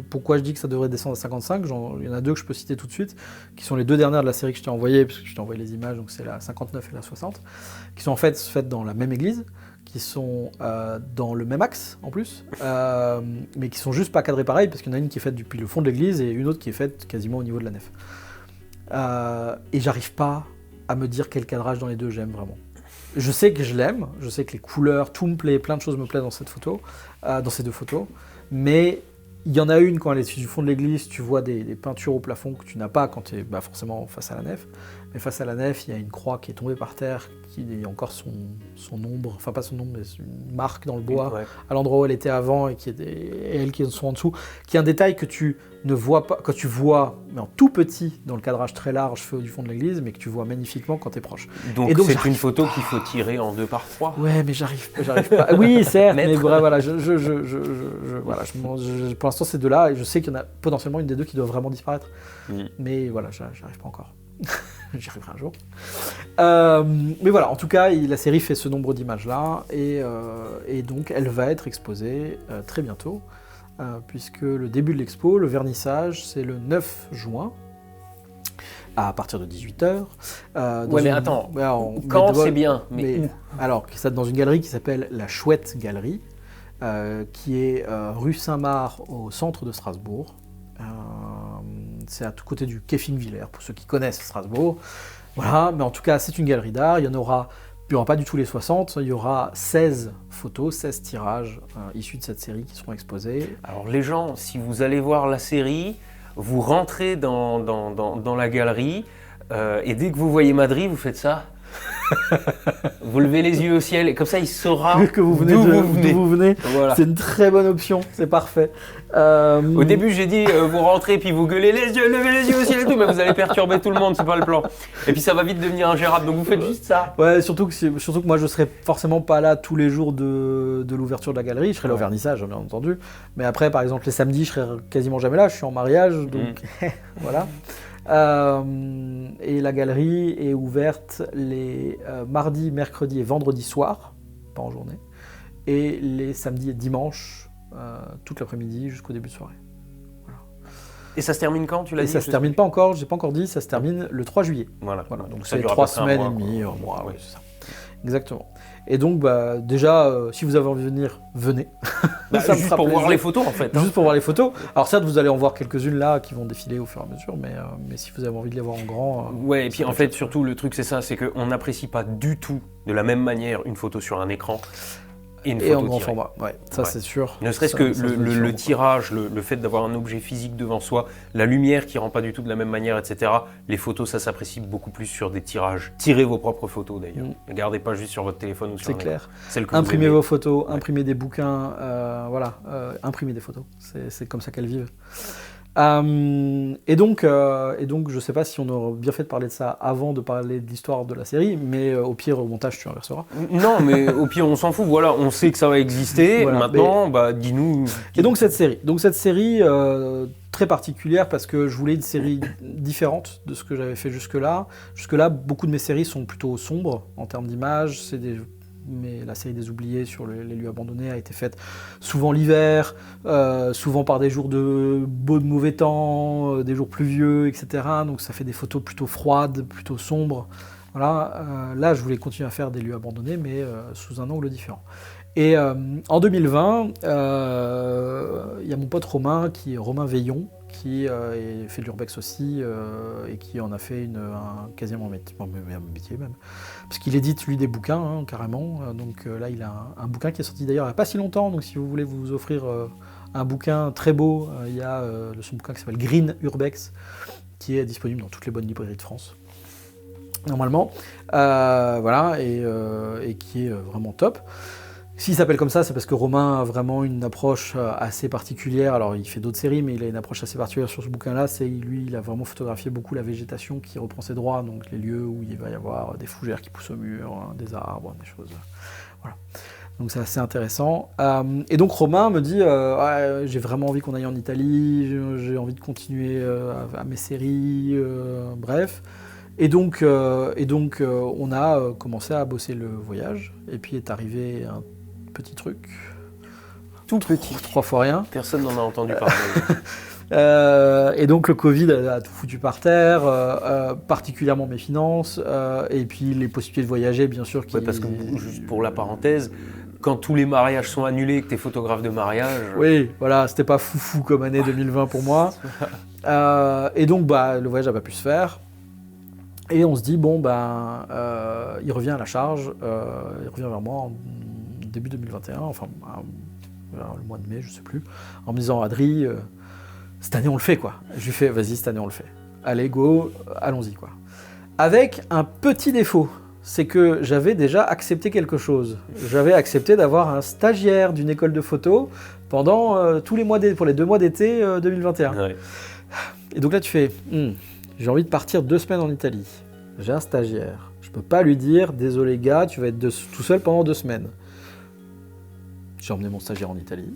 pourquoi je dis que ça devrait descendre à 55, il y en a deux que je peux citer tout de suite, qui sont les deux dernières de la série que je t'ai envoyées, parce que je t'ai envoyé les images, donc c'est la 59 et la 60, qui sont en fait faites dans la même église, qui sont dans le même axe en plus, mais qui sont juste pas cadrées pareil, parce qu'il y en a une qui est faite depuis le fond de l'église et une autre qui est faite quasiment au niveau de la nef. Et j'arrive pas à me dire quel cadrage dans les deux j'aime vraiment. Je sais que je l'aime, je sais que les couleurs, tout me plaît, plein de choses me plaisent dans cette photo, dans ces deux photos, mais il y en a une quand elle est du fond de l'église, tu vois des peintures au plafond que tu n'as pas quand tu es forcément face à la nef. Mais face à la nef, il y a une croix qui est tombée par terre, qui est encore son ombre, enfin pas son ombre, mais une marque dans le bois, ouais, à l'endroit où elle était avant et elle qui est en dessous, qui est un détail que tu ne vois pas, que tu vois mais en tout petit dans le cadrage très large fait du fond de l'église, mais que tu vois magnifiquement quand tu es proche. Donc c'est une photo qu'il faut tirer en 2x3. Ouais, mais j'arrive pas. Oui, certes, mais voilà, pour l'instant c'est deux-là, et je sais qu'il y en a potentiellement une des deux qui doit vraiment disparaître. Mais voilà, j'arrive pas encore. J'y arriverai un jour. Mais voilà, en tout cas, la série fait ce nombre d'images-là, et donc elle va être exposée très bientôt, puisque le début de l'expo, le vernissage, c'est le 9 juin, à partir de 18h. Ouais, mais attends, quand c'est bien, mais où ? Alors, c'est dans une galerie qui s'appelle la Chouette Galerie, qui est rue Saint-Marc, au centre de Strasbourg. C'est à tout côté du quai Finvillers, pour ceux qui connaissent Strasbourg. Voilà, mais en tout cas, c'est une galerie d'art. Il n'y aura pas du tout les 60, il y aura 16 photos, 16 tirages issus de cette série qui seront exposés. Alors les gens, si vous allez voir la série, vous rentrez dans la galerie, et dès que vous voyez Madrid, vous faites ça. Vous levez les yeux au ciel et comme ça il saura que vous venez d'où vous venez. Voilà. C'est une très bonne option, c'est parfait. Au début j'ai dit vous rentrez puis vous gueulez les yeux, levez les yeux au ciel et tout, mais vous allez perturber tout le monde, c'est pas le plan. Et puis ça va vite devenir ingérable, donc vous faites juste ça. Ouais, surtout que moi je serai forcément pas là tous les jours de l'ouverture de la galerie, je serai là au vernissage bien entendu. Mais après par exemple les samedis je serai quasiment jamais là, je suis en mariage, donc voilà. Et la galerie est ouverte les mardis, mercredis et vendredis soirs, pas en journée, et les samedis et dimanches toute l'après-midi jusqu'au début de soirée. Voilà. Et ça se termine quand, tu l'as Et dit? ça se termine pas encore, j'ai pas encore dit, ça se termine le 3 juillet. Voilà. Donc ça c'est dure à 3 peu près un semaines mois, et demie, quoi. un mois, Oui. ouais, c'est ça. Exactement. Et donc, bah, déjà, si vous avez envie de venir, venez. Bah, Ça me juste fera pour voir plaisir. les photos, en fait. Hein. Juste pour voir les photos. Alors certes, vous allez en voir quelques-unes là qui vont défiler au fur et à mesure, mais si vous avez envie de les voir en grand... Ouais, et puis ça en va fait, être chouette. surtout, le truc, c'est ça, c'est qu'on n'apprécie pas du tout de la même manière une photo sur un écran et une Et photo en grand tirée. format, ouais, ça Ouais. c'est sûr. Ne serait-ce Ça- que ça se le voit différemment, quoi. tirage, le fait d'avoir un objet physique devant soi, la lumière qui rend pas du tout de la même manière, etc. Les photos, ça s'apprécie beaucoup plus sur des tirages. Tirez vos propres photos d'ailleurs. Ne gardez pas juste sur votre téléphone ou sur C'est un clair. écran. Celles que vous Imprimez aimez. vos photos, Ouais. imprimez des bouquins, imprimez des photos. C'est comme ça qu'elles vivent. Et donc, je sais pas si on aurait bien fait de parler de ça avant de parler de l'histoire de la série, mais au pire, au montage, tu inverseras. Non, mais au pire, on s'en fout. Voilà, on sait que ça va exister. Voilà, Maintenant, bah, dis-nous. Et donc cette série très particulière parce que je voulais une série différente de ce que j'avais fait jusque-là. Jusque-là, beaucoup de mes séries sont plutôt sombres en termes d'image. Mais la série des oubliés sur les lieux abandonnés a été faite souvent l'hiver, souvent par des jours de beau de mauvais temps, des jours pluvieux, etc. Donc ça fait des photos plutôt froides, plutôt sombres. Voilà. Là, je voulais continuer à faire des lieux abandonnés, mais sous un angle différent. Et en 2020, il y a mon pote Romain Veillon, qui fait de l'urbex aussi, et qui en a fait quasiment un métier même. Parce qu'il édite lui des bouquins, hein, carrément. Donc là, il a un bouquin qui est sorti d'ailleurs il n'y a pas si longtemps. Donc si vous voulez vous offrir un bouquin très beau, il y a son bouquin qui s'appelle Green Urbex, qui est disponible dans toutes les bonnes librairies de France. Normalement, voilà, et qui est vraiment top. S'il s'appelle comme ça, c'est parce que Romain a vraiment une approche assez particulière. Alors, il fait d'autres séries, mais il a une approche assez particulière sur ce bouquin-là. Il a vraiment photographié beaucoup la végétation qui reprend ses droits, donc les lieux où il va y avoir des fougères qui poussent au mur, hein, des arbres, des choses. Voilà. Donc, c'est assez intéressant. Et donc, Romain me dit ouais, j'ai vraiment envie qu'on aille en Italie, j'ai envie de continuer à mes séries, bref. Et donc, on a commencé à bosser le voyage, et puis est arrivé un petit truc. Tout petit. 3 fois rien. Personne n'en a entendu parler. Et donc le Covid a tout foutu par terre, particulièrement mes finances, et puis les possibilités de voyager, bien sûr. Ouais, parce que, juste pour la parenthèse, quand tous les mariages sont annulés et que tu es photographe de mariage... Oui, voilà, c'était pas foufou comme année 2020 pour moi. Et donc, bah, le voyage n'a pas pu se faire. Et on se dit, bon, ben, il revient à la charge, il revient vers moi en début 2021, enfin, le mois de mai, je sais plus, en me disant, Adri, cette année on le fait, quoi. Je lui fais, vas-y, cette année on le fait. Allez, go, allons-y, quoi. Avec un petit défaut, c'est que j'avais déjà accepté quelque chose. J'avais accepté d'avoir un stagiaire d'une école de photo pendant tous les mois pour les 2 mois d'été 2021. Ouais. Et donc là, tu fais, j'ai envie de partir 2 semaines en Italie. J'ai un stagiaire. Je peux pas lui dire, désolé gars, tu vas être tout seul pendant 2 semaines. J'ai emmené mon stagiaire en Italie.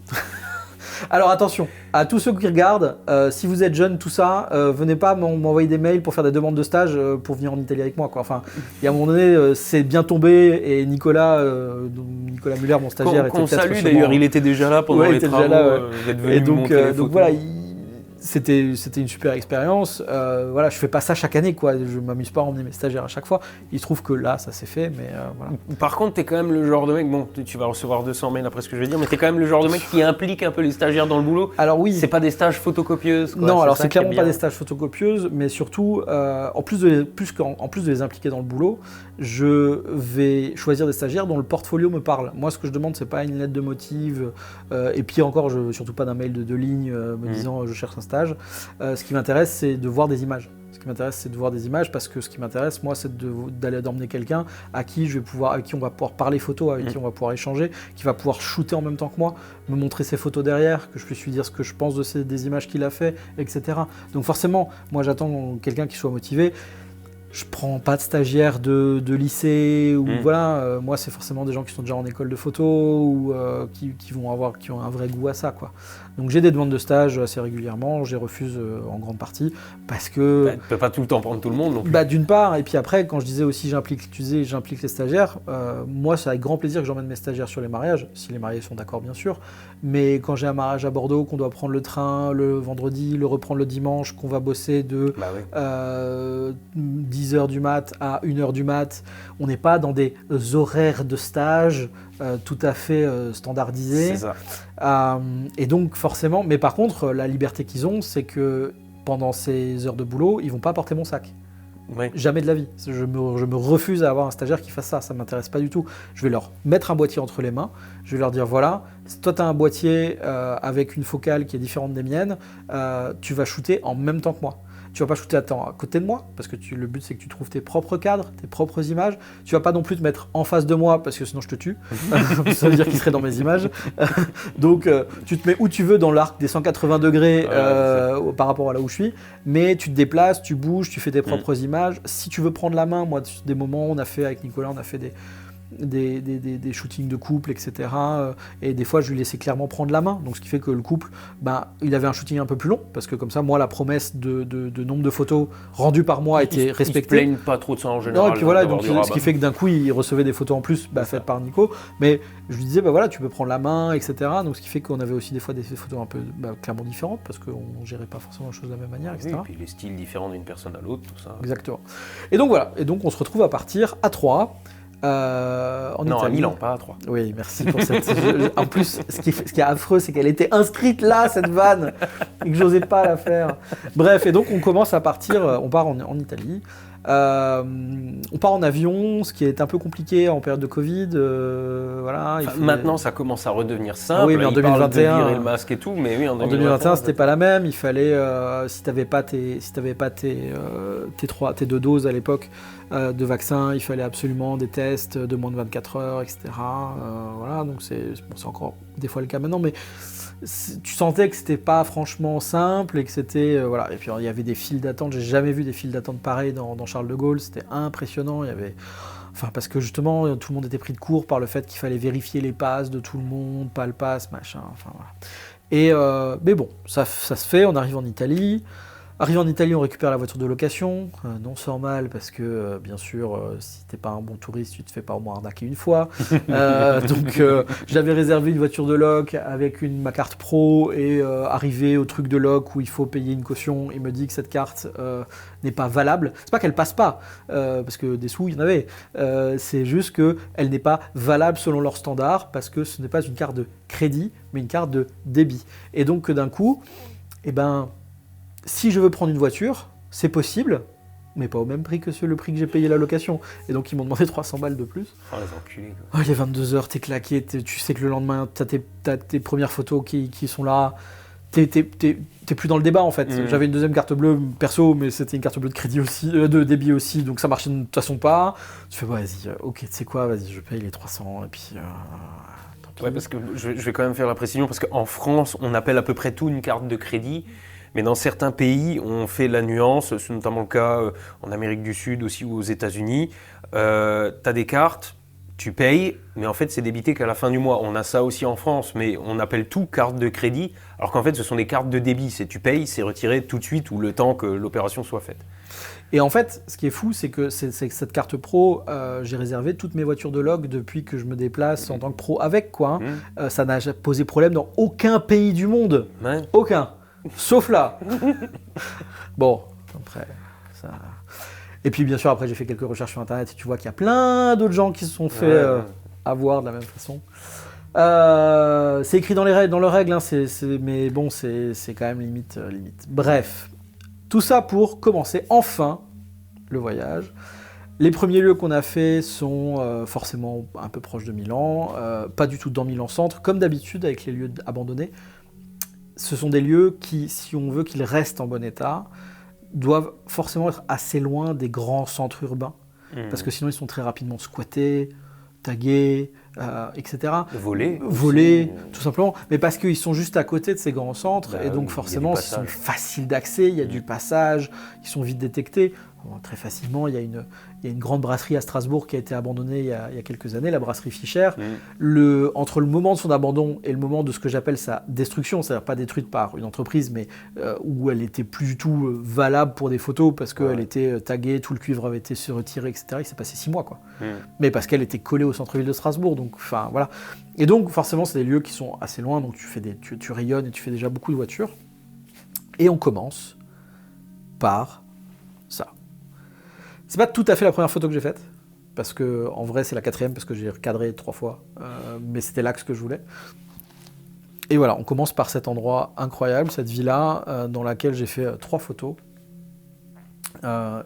Alors attention, à tous ceux qui regardent, si vous êtes jeunes, tout ça, venez pas m'envoyer des mails pour faire des demandes de stage pour venir en Italie avec moi, quoi. Enfin, il y a un moment donné, c'est bien tombé, et Nicolas Muller, mon stagiaire, était Qu'on peut-être salue sûrement- d'ailleurs, il était déjà là pendant Ouais, il les était travaux, déjà là, ouais. vous êtes venu Et donc, monter les donc photos. voilà, c'était une super expérience. Voilà, je fais pas ça chaque année, quoi. Je m'amuse pas à emmener mes stagiaires à chaque fois. Il se trouve que là, ça s'est fait, mais voilà. Par contre, t'es quand même le genre de mec, bon, tu vas recevoir 200 mails après ce que je vais dire, mais t'es quand même le genre de mec qui implique un peu les stagiaires dans le boulot. Alors oui. C'est pas des stages photocopieuses, quoi. Non, alors ça c'est qui est clairement bien. pas des stages photocopieuses, mais surtout, en plus de les impliquer dans le boulot, je vais choisir des stagiaires dont le portfolio me parle. Moi, ce que je demande, c'est pas une lettre de motif, et puis encore, surtout pas d'un mail de 2 lignes me disant je cherche un stage. Ce qui m'intéresse, c'est de voir des images. Parce que ce qui m'intéresse, moi, c'est d'emmener quelqu'un avec qui on va pouvoir parler photo, avec qui on va pouvoir échanger, qui va pouvoir shooter en même temps que moi, me montrer ses photos derrière, que je puisse lui dire ce que je pense des images qu'il a fait, etc. Donc forcément, moi, j'attends quelqu'un qui soit motivé. Je prends pas de stagiaires de lycée ou voilà. Moi, c'est forcément des gens qui sont déjà en école de photo ou qui ont un vrai goût à ça, quoi. Donc j'ai des demandes de stage assez régulièrement, je les refuse en grande partie parce que. Tu peux pas tout le temps prendre tout le monde non plus. D'une part, et puis après, quand je disais aussi j'implique les stagiaires, moi c'est avec grand plaisir que j'emmène mes stagiaires sur les mariages, si les mariés sont d'accord bien sûr. Mais quand j'ai un mariage à Bordeaux, qu'on doit prendre le train le vendredi, le reprendre le dimanche, qu'on va bosser de 10h du mat à 1h du mat, on n'est pas dans des horaires de stage tout à fait standardisés. C'est ça. Et donc forcément, mais par contre, la liberté qu'ils ont, c'est que pendant ces heures de boulot, ils vont pas porter mon sac. Oui. Jamais de la vie. Je me refuse à avoir un stagiaire qui fasse ça. Ça ne m'intéresse pas du tout. Je vais leur mettre un boîtier entre les mains. Je vais leur dire voilà, toi tu as un boîtier avec une focale qui est différente des miennes. Tu vas shooter en même temps que moi. Tu vas pas shooter à côté de moi parce que le but c'est que tu trouves tes propres cadres, tes propres images. Tu vas pas non plus te mettre en face de moi parce que sinon je te tue. Ça veut dire qu'il serait dans mes images. Donc tu te mets où tu veux dans l'arc des 180 degrés par rapport à là où je suis, mais tu te déplaces, tu bouges, tu fais tes propres images. Si tu veux prendre la main, moi des moments on a fait avec Nicolas, on a fait des shootings de couple, etc. Et des fois, je lui laissais clairement prendre la main. Donc, ce qui fait que le couple, il avait un shooting un peu plus long, parce que comme ça, moi, la promesse de nombre de photos rendues par moi était respectée. Ils ne plaignent pas trop de ça en général. Non, et puis voilà, donc, ce qui fait que d'un coup, il recevait des photos en plus faites par Nico. Mais je lui disais, voilà, tu peux prendre la main, etc. Donc, ce qui fait qu'on avait aussi des fois des photos un peu clairement différentes, parce qu'on ne gérait pas forcément les choses de la même manière, etc. Oui, et puis les styles différents d'une personne à l'autre, tout ça. Exactement. Et donc, voilà. Et donc, on se retrouve à partir à 3. En non, Italie. à Milan, pas à 3. Oui, merci pour cette. En plus, ce qui est affreux, c'est qu'elle était inscrite là, cette vanne, et que j'osais pas la faire. Bref, et donc on commence à partir, on part en Italie. On part en avion, ce qui est un peu compliqué en période de Covid. Voilà, maintenant, ça commence à redevenir simple. Oui, mais en 2021, de virer le masque et tout, mais oui, en 2021, c'était pas la même. Il fallait, si t'avais pas tes deux doses à l'époque de vaccin, il fallait absolument des tests de moins de 24 heures, etc. Voilà, donc c'est encore des fois le cas maintenant, mais tu sentais que c'était pas franchement simple et que c'était voilà. Et puis il y avait des files d'attente. J'ai jamais vu des files d'attente pareilles dans Charles de Gaulle. C'était impressionnant. Il y avait, parce que justement tout le monde était pris de court par le fait qu'il fallait vérifier les passes de tout le monde, pas le pass, machin. Enfin voilà. Et mais bon, ça se fait. On arrive en Italie. Arrivé en Italie, on récupère la voiture de location, non sans mal, parce que bien sûr, si t'es pas un bon touriste, tu te fais pas au moins arnaquer une fois. Donc j'avais réservé une voiture de loc avec ma carte pro et arrivé au truc de loc où il faut payer une caution, il me dit que cette carte n'est pas valable. C'est pas qu'elle passe pas, parce que des sous il y en avait. C'est juste qu'elle n'est pas valable selon leurs standards, parce que ce n'est pas une carte de crédit, mais une carte de débit. Et donc d'un coup, si je veux prendre une voiture, c'est possible, mais pas au même prix que le prix que j'ai payé la location. Et donc ils m'ont demandé 300 balles de plus. Oh les enculés quoi. Oh, les 22 heures, t'es claqué, tu sais que le lendemain, t'as tes premières photos qui sont là. T'es plus dans le débat en fait. J'avais une deuxième carte bleue perso, mais c'était une carte bleue de crédit aussi, de débit aussi, donc ça marchait de toute façon pas. Tu fais vas-y, ok, tu sais quoi, vas-y, je paye les 300 et puis... Ouais, parce que je vais quand même faire la précision, parce qu'en France, on appelle à peu près tout une carte de crédit. Mais dans certains pays, on fait la nuance, c'est notamment le cas en Amérique du Sud aussi ou aux États-Unis. Tu as des cartes, tu payes, mais en fait c'est débité qu'à la fin du mois. On a ça aussi en France, mais on appelle tout carte de crédit, alors qu'en fait ce sont des cartes de débit. C'est tu payes, c'est retiré tout de suite ou le temps que l'opération soit faite. Et en fait, ce qui est fou, c'est que cette carte pro, j'ai réservé toutes mes voitures de log depuis que je me déplace en tant que pro avec, quoi. Ça n'a posé problème dans aucun pays du monde. Ouais. Aucun. Sauf là. Bon, après, ça... Et puis bien sûr, après j'ai fait quelques recherches sur internet et tu vois qu'il y a plein d'autres gens qui se sont fait avoir de la même façon. C'est écrit dans les règles, hein, mais bon, c'est quand même limite. Bref, tout ça pour commencer enfin le voyage. Les premiers lieux qu'on a fait sont forcément un peu proches de Milan, pas du tout dans Milan centre, comme d'habitude avec les lieux abandonnés. Ce sont des lieux qui, si on veut qu'ils restent en bon état, doivent forcément être assez loin des grands centres urbains. Parce que sinon, ils sont très rapidement squattés, tagués, etc. Voler. Voler, tout simplement. Mais parce qu'ils sont juste à côté de ces grands centres, et donc oui, forcément, ils sont faciles d'accès, il y a du passage, ils sont vite détectés. Bon, très facilement, il y a une grande brasserie à Strasbourg qui a été abandonnée il y a quelques années, la brasserie Fischer. Entre le moment de son abandon et le moment de ce que j'appelle sa destruction, c'est-à-dire pas détruite par une entreprise, mais où elle était plus du tout valable pour des photos parce qu'elle était taguée, tout le cuivre avait été retiré, etc. Il s'est passé 6 mois, quoi. Mais parce qu'elle était collée au centre-ville de Strasbourg, donc enfin voilà. Et donc forcément, c'est des lieux qui sont assez loin, donc tu rayonnes et tu fais déjà beaucoup de voitures. Et on commence par ça. C'est pas tout à fait la première photo que j'ai faite, parce que en vrai c'est la 4e, parce que j'ai recadré 3 fois, mais c'était l'axe que je voulais. Et voilà, on commence par cet endroit incroyable, cette villa dans laquelle j'ai fait 3 photos.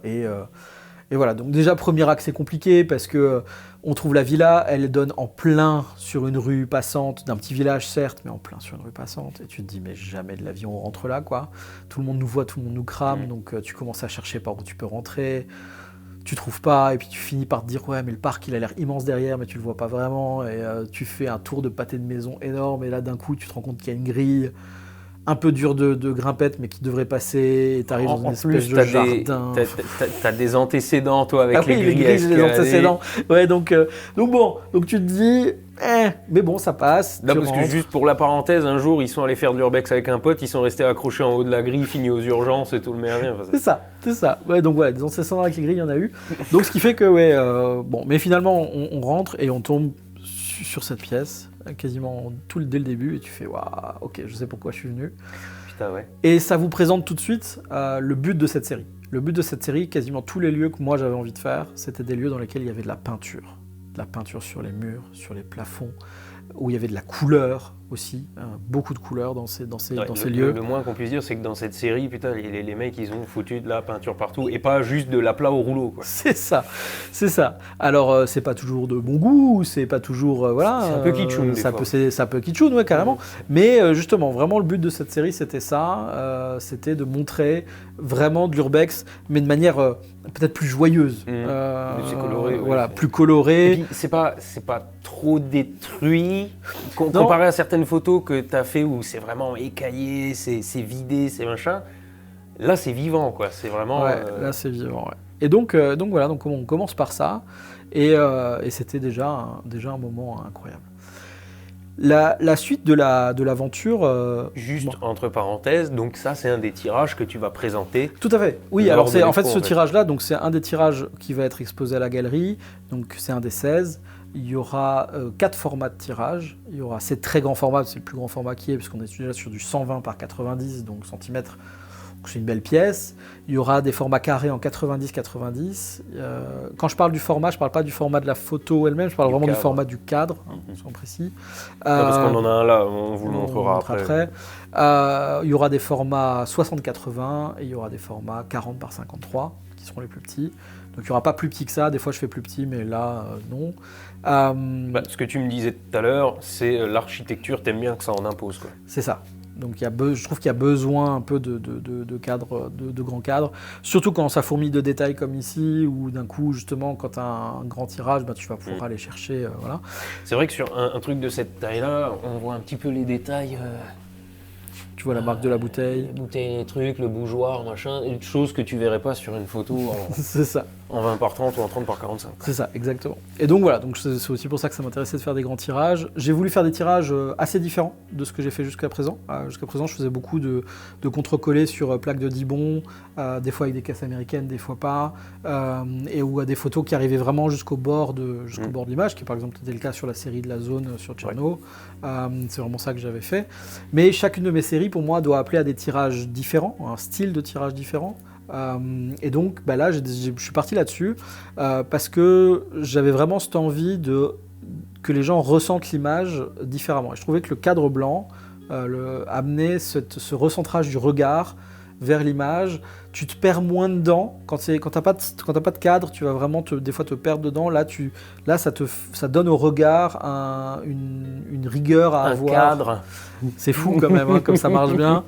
Et voilà, donc déjà premier axe c'est compliqué parce que on trouve la villa, elle donne en plein sur une rue passante d'un petit village certes, mais en plein sur une rue passante. Et tu te dis mais jamais de la vie on rentre là, quoi. Tout le monde nous voit, tout le monde nous crame, donc tu commences à chercher par où tu peux rentrer. Tu trouves pas, et puis tu finis par te dire ouais mais le parc il a l'air immense derrière mais tu le vois pas vraiment, et tu fais un tour de pâté de maison énorme et là d'un coup tu te rends compte qu'il y a une grille un peu dure de grimpette mais qui devrait passer, et t'arrives dans une espèce de jardin. T'as des antécédents toi avec les grilles. Les grilles, les antécédents. Ouais, donc tu te dis mais bon ça passe. Là parce que juste pour la parenthèse, un jour ils sont allés faire de l'urbex avec un pote, ils sont restés accrochés en haut de la grille, finis aux urgences et tout le merdier. Enfin, c'est ça. Ouais, donc voilà, des antécédents avec les grilles, il y en a eu. Donc ce qui fait que bon, mais finalement on rentre et on tombe sur cette pièce quasiment dès le début et tu fais waouh, ok, je sais pourquoi je suis venu. Putain ouais. Et ça vous présente tout de suite le but de cette série. Le but de cette série, quasiment tous les lieux que moi j'avais envie de faire, c'était des lieux dans lesquels il y avait de la peinture. De la peinture sur les murs, sur les plafonds, où il y avait de la couleur aussi, beaucoup de couleurs dans ces lieux. Le moins qu'on puisse dire, c'est que dans cette série, putain, les mecs, ils ont foutu de la peinture partout, et pas juste de la plat au rouleau, quoi. C'est ça. Alors, c'est pas toujours de bon goût, c'est pas toujours, voilà. C'est un peu kitschoun, c'est un peu kitschoun, ouais, carrément. Mais justement, vraiment, le but de cette série, c'était ça, c'était de montrer vraiment de l'urbex, mais de manière peut-être plus joyeuse. C'est coloré. Voilà, plus coloré. Et puis, c'est pas trop détruit, comparé à certaines photos que tu as fait où c'est vraiment écaillé, c'est vidé, c'est machin. Là, c'est vivant, quoi. C'est vraiment. Ouais, là, c'est vivant, ouais. Et donc voilà, donc on commence par ça, et c'était déjà un moment incroyable. La suite de l'aventure. Juste entre parenthèses, donc ça, c'est un des tirages que tu vas présenter. Tout à fait. Oui, alors ce tirage-là, donc c'est un des tirages qui va être exposé à la galerie. Donc c'est un des 16. Il y aura 4 formats de tirage. Il y aura ces très grands formats, c'est le plus grand format qui est, puisqu'on est déjà sur du 120 par 90, donc centimètres. Donc c'est une belle pièce. Il y aura des formats carrés en 90-90. Quand je parle du format, je ne parle pas du format de la photo elle-même, je parle vraiment du format du cadre, soyons précis. Parce qu'on en a un là, on vous le montrera après. Il y aura des formats 60-80 et il y aura des formats 40 par 53 qui seront les plus petits. Donc il n'y aura pas plus petit que ça, des fois je fais plus petit, mais là, non. Ce que tu me disais tout à l'heure, c'est l'architecture, t'aimes bien que ça en impose, quoi. C'est ça. Donc je trouve qu'il y a besoin un peu de cadres, de grands cadres, surtout quand ça fourmille de détails comme ici, où d'un coup, justement, quand tu as un grand tirage, tu vas pouvoir aller chercher. Voilà. C'est vrai que sur un truc de cette taille-là, on voit un petit peu les détails. Tu vois la marque de la bouteille. La bouteille, les trucs, le bougeoir, machin, une chose que tu verrais pas sur une photo c'est ça. En 20 par 30 ou en 30 par 45. C'est ça, exactement. Et donc voilà, donc c'est aussi pour ça que ça m'intéressait de faire des grands tirages. J'ai voulu faire des tirages assez différents de ce que j'ai fait jusqu'à présent. Jusqu'à présent, je faisais beaucoup de contre-collés sur plaques de Dibond, des fois avec des caisses américaines, des fois pas, et ou à des photos qui arrivaient vraiment jusqu'au bord de l'image, qui par exemple était le cas sur la série de la zone sur Tcherno. C'est vraiment ça que j'avais fait. Mais chacune de mes séries, pour moi, doit appeler à des tirages différents, un style de tirage différent. Et donc là, je suis parti là-dessus parce que j'avais vraiment cette envie que les gens ressentent l'image différemment. Et je trouvais que le cadre blanc amenait ce recentrage du regard vers l'image. Tu te perds moins dedans. Quand t'as pas de cadre, tu vas vraiment des fois te perdre dedans. Là, ça donne au regard une rigueur à avoir. Un cadre. C'est fou quand même, comme ça marche bien.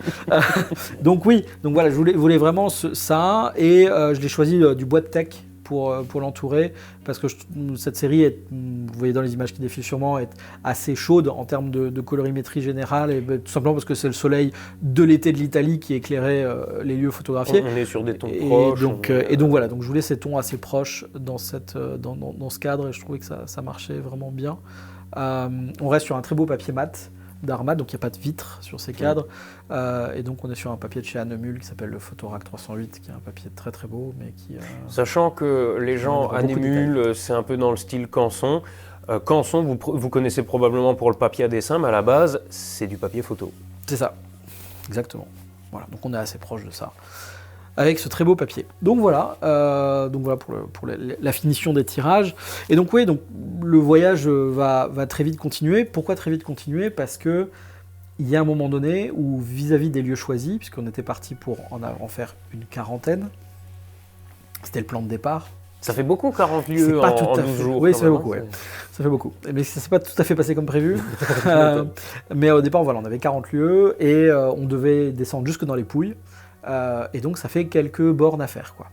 Donc voilà, je voulais vraiment ça, et je l'ai choisi du bois de teck pour l'entourer, parce que cette série, vous voyez dans les images qui défilent sûrement, est assez chaude en termes de colorimétrie générale, et tout simplement parce que c'est le soleil de l'été de l'Italie qui éclairait les lieux photographiés. On est sur des tons proches. Donc voilà, donc je voulais ces tons assez proches dans ce cadre, et je trouvais que ça marchait vraiment bien. On reste sur un très beau papier mat d'Armad, donc il n'y a pas de vitre sur ces cadres, et donc on est sur un papier de chez Annemul qui s'appelle le Photorac 308, qui est un papier très très beau, mais qui... Sachant que les gens Annemul, c'est un peu dans le style Canson. Canson, vous connaissez probablement pour le papier à dessin, mais à la base, c'est du papier photo. C'est ça, exactement. Voilà, donc on est assez proche de ça, avec ce très beau papier. Donc voilà pour la finition des tirages. Et donc oui, donc le voyage va très vite continuer. Pourquoi très vite continuer ? Parce que il y a un moment donné où vis-à-vis des lieux choisis, puisqu'on était parti pour en faire une quarantaine, c'était le plan de départ. Ça fait beaucoup 40 lieux en 12 jours. Oui, ça fait beaucoup. Ouais. Ça fait beaucoup. Mais ça ne s'est pas tout à fait passé comme prévu. Mais au départ, voilà, on avait 40 lieux et on devait descendre jusque dans les Pouilles. Et donc ça fait quelques bornes à faire, quoi.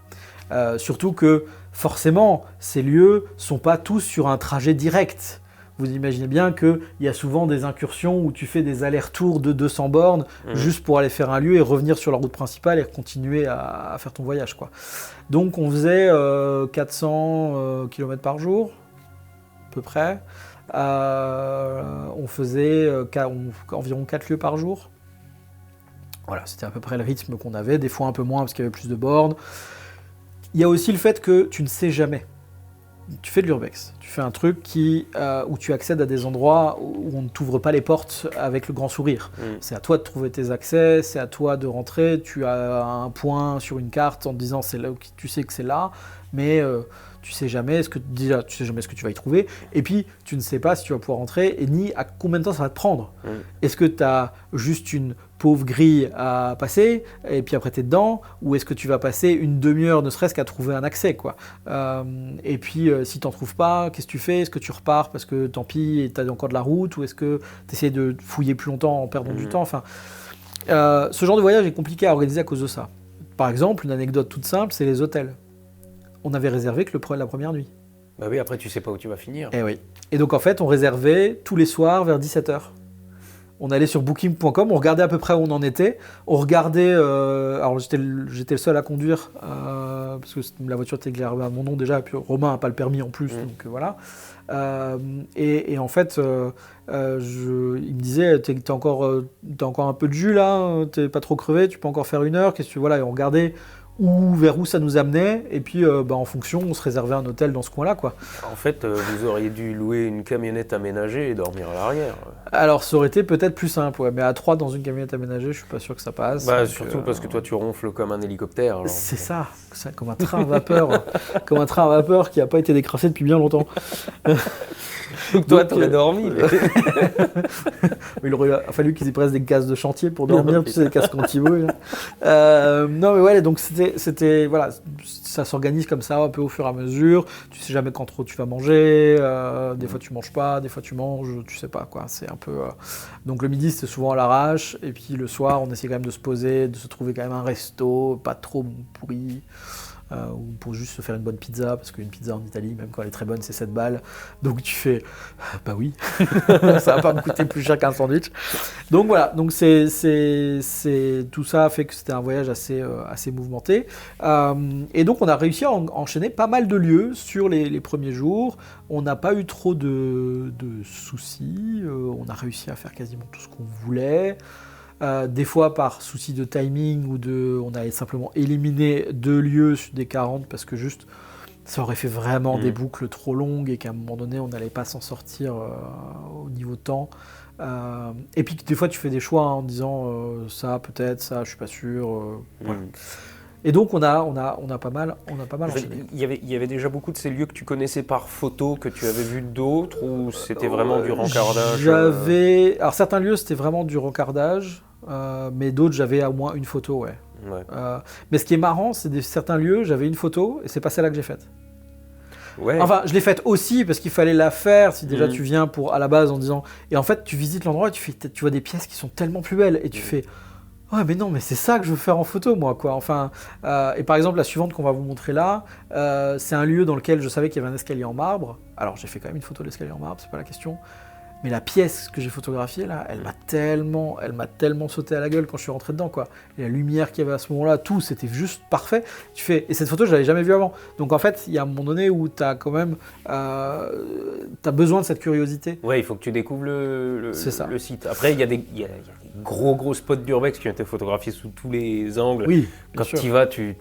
Surtout que forcément ces lieux sont pas tous sur un trajet direct. Vous imaginez bien qu'il y a souvent des incursions où tu fais des allers-retours de 200 bornes juste pour aller faire un lieu et revenir sur la route principale et continuer à faire ton voyage, quoi. Donc on faisait 400 km par jour à peu près. On faisait environ 4 lieux par jour. Voilà, c'était à peu près le rythme qu'on avait, des fois un peu moins parce qu'il y avait plus de bornes. Il y a aussi le fait que tu ne sais jamais. Tu fais de l'urbex, tu fais un truc où tu accèdes à des endroits où on ne t'ouvre pas les portes avec le grand sourire. C'est à toi de trouver tes accès, c'est à toi de rentrer, tu as un point sur une carte en te disant c'est là où tu sais que c'est là, mais tu sais jamais ce que tu vas y trouver, et puis tu ne sais pas si tu vas pouvoir rentrer et ni à combien de temps ça va te prendre. Est-ce que tu as juste une pauvre grille à passer et puis après tu es dedans, ou est-ce que tu vas passer une demi-heure ne serait-ce qu'à trouver un accès, quoi. Et puis si tu n'en trouves pas, qu'est-ce que tu fais ? Est-ce que tu repars parce que tant pis, tu as encore de la route, ou est-ce que tu essaies de fouiller plus longtemps en perdant du temps, enfin, ce genre de voyage est compliqué à organiser à cause de ça. Par exemple, une anecdote toute simple, c'est les hôtels. On avait réservé que la première nuit. Bah oui, après tu sais pas où tu vas finir. Et oui. Et donc en fait, on réservait tous les soirs vers 17h. On allait sur booking.com, on regardait à peu près où on en était. On regardait... alors j'étais le seul à conduire, parce que la voiture était réservée à mon nom déjà, et puis Romain n'a pas le permis en plus, donc voilà. Et en fait, il me disait, t'as encore un peu de jus là, t'es pas trop crevé, tu peux encore faire 1 heure, qu'est-ce que tu... Voilà, et on regardait vers où ça nous amenait, et puis en fonction, on se réservait un hôtel dans ce coin-là, quoi. En fait, vous auriez dû louer une camionnette aménagée et dormir à l'arrière. Alors, ça aurait été peut-être plus simple, ouais, mais à 3 dans une camionnette aménagée, je suis pas sûr que ça passe. Bah, surtout parce que toi, tu ronfles comme un hélicoptère. Alors. C'est ça, comme un train à vapeur, comme un train à vapeur qui n'a pas été décrassé depuis bien longtemps. Donc toi, t'aurais dormi. Il aurait fallu qu'ils y pressent des cases de chantier pour dormir, tu sais, des cases Cantivo. Non, mais ouais, donc c'était voilà, ça s'organise comme ça un peu au fur et à mesure. Tu sais jamais quand trop tu vas manger. Des fois tu manges pas, des fois tu manges, tu sais pas, quoi. C'est un peu. Donc le midi c'était souvent à l'arrache, et puis le soir on essayait quand même de se poser, de se trouver quand même un resto, pas trop pourri. Ou pour juste se faire une bonne pizza, parce qu'une pizza en Italie, même quand elle est très bonne, c'est 7 balles. Donc tu fais, bah oui, ça va pas me coûter plus cher qu'un sandwich. Donc voilà, donc tout ça fait que c'était un voyage assez mouvementé. Et donc on a réussi à enchaîner pas mal de lieux sur les premiers jours. On n'a pas eu trop de soucis, on a réussi à faire quasiment tout ce qu'on voulait. Des fois par souci de timing on a simplement éliminé 2 lieux sur des 40 parce que juste ça aurait fait vraiment des boucles trop longues et qu'à un moment donné on n'allait pas s'en sortir au niveau temps. Et puis des fois tu fais des choix en disant ça peut-être, ça je suis pas sûr. Voilà. Et donc on a pas mal enchaîné. Il y avait déjà beaucoup de ces lieux que tu connaissais par photo, que tu avais vu d'autres, ou c'était vraiment du rencardage? Alors certains lieux c'était vraiment du rencardage, mais d'autres j'avais au moins une photo, ouais. Mais ce qui est marrant, c'est certains lieux, j'avais une photo et c'est pas celle-là que j'ai faite. Ouais. Enfin, je l'ai faite aussi parce qu'il fallait la faire si déjà tu viens à la base en disant... Et en fait, tu visites l'endroit et tu vois des pièces qui sont tellement plus belles et tu fais... Ouais, mais non, mais c'est ça que je veux faire en photo, moi, quoi. Enfin, et par exemple, la suivante qu'on va vous montrer là, c'est un lieu dans lequel je savais qu'il y avait un escalier en marbre. Alors, j'ai fait quand même une photo de l'escalier en marbre, c'est pas la question. Mais la pièce que j'ai photographiée là, elle m'a tellement sauté à la gueule quand je suis rentré dedans, quoi. Et la lumière qu'il y avait à ce moment-là, tout, c'était juste parfait. Et cette photo, je l'avais jamais vue avant. Donc en fait, il y a un moment donné où t'as quand même, t'as besoin de cette curiosité. Ouais, il faut que tu découvres le site. Après, il y a des gros spots d'urbex qui ont été photographiés sous tous les angles. Oui. Quand tu y vas, tu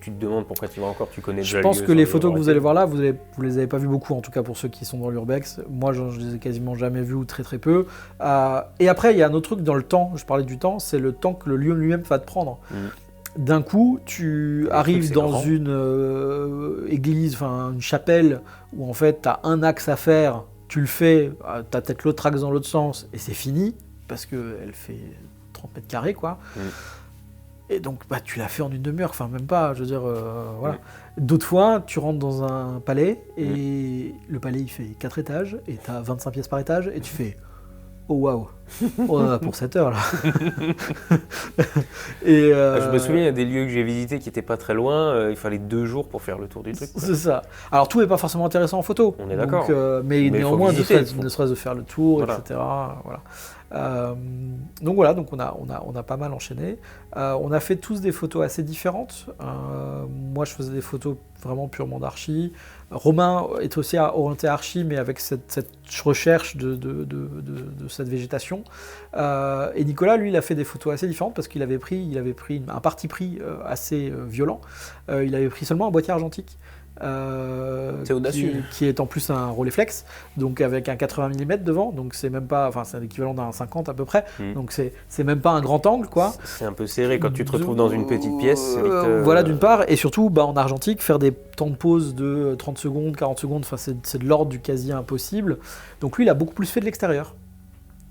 te demandes pourquoi tu y vas encore, tu connais déjà Je pense que les photos que vous allez voir là, vous les avez pas vues beaucoup, en tout cas pour ceux qui sont dans l'urbex. Moi, je les ai quasiment jamais vus ou très peu. Et après, il y a un autre truc dans le temps, je parlais du temps, c'est le temps que le lieu lui-même va te prendre. D'un coup, tu arrives dans une église, enfin une chapelle, où en fait, tu as un axe à faire, tu le fais, tu as peut-être l'autre axe dans l'autre sens, et c'est fini, parce qu'elle fait 30 mètres carrés, quoi. Et donc, tu l'as fait en une demi-heure, enfin même pas, je veux dire, voilà. D'autres fois, tu rentres dans un palais, et le palais, il fait 4 étages, et tu as 25 pièces par étage, et tu fais... Oh waouh, on en a pour 7 heures là. Et je me souviens, il y a des lieux que j'ai visités qui n'étaient pas très loin, il fallait 2 jours pour faire le tour du truc. Quoi. C'est ça. Alors tout n'est pas forcément intéressant en photo. On est d'accord. Mais néanmoins, ne serait-ce de faire le tour, voilà. Etc. Voilà. Donc voilà, donc on a pas mal enchaîné. On a fait tous des photos assez différentes. Moi, je faisais des photos vraiment purement d'archi. Romain est aussi orienté archi, mais avec cette recherche de cette végétation. Et Nicolas, lui, il a fait des photos assez différentes parce qu'il avait pris un parti pris assez violent. Il avait pris seulement un boîtier argentique. C'est audacieux. Qui est en plus un Rolleiflex, donc avec un 80 mm devant, donc c'est même pas, enfin c'est l'équivalent d'un 50 à peu près, donc c'est même pas un grand angle quoi. C'est un peu serré quand tu te retrouves dans une petite pièce. Voilà d'une part, et surtout en argentique, faire des temps de pause de 30 secondes, 40 secondes, enfin c'est de l'ordre du quasi impossible. Donc lui il a beaucoup plus fait de l'extérieur.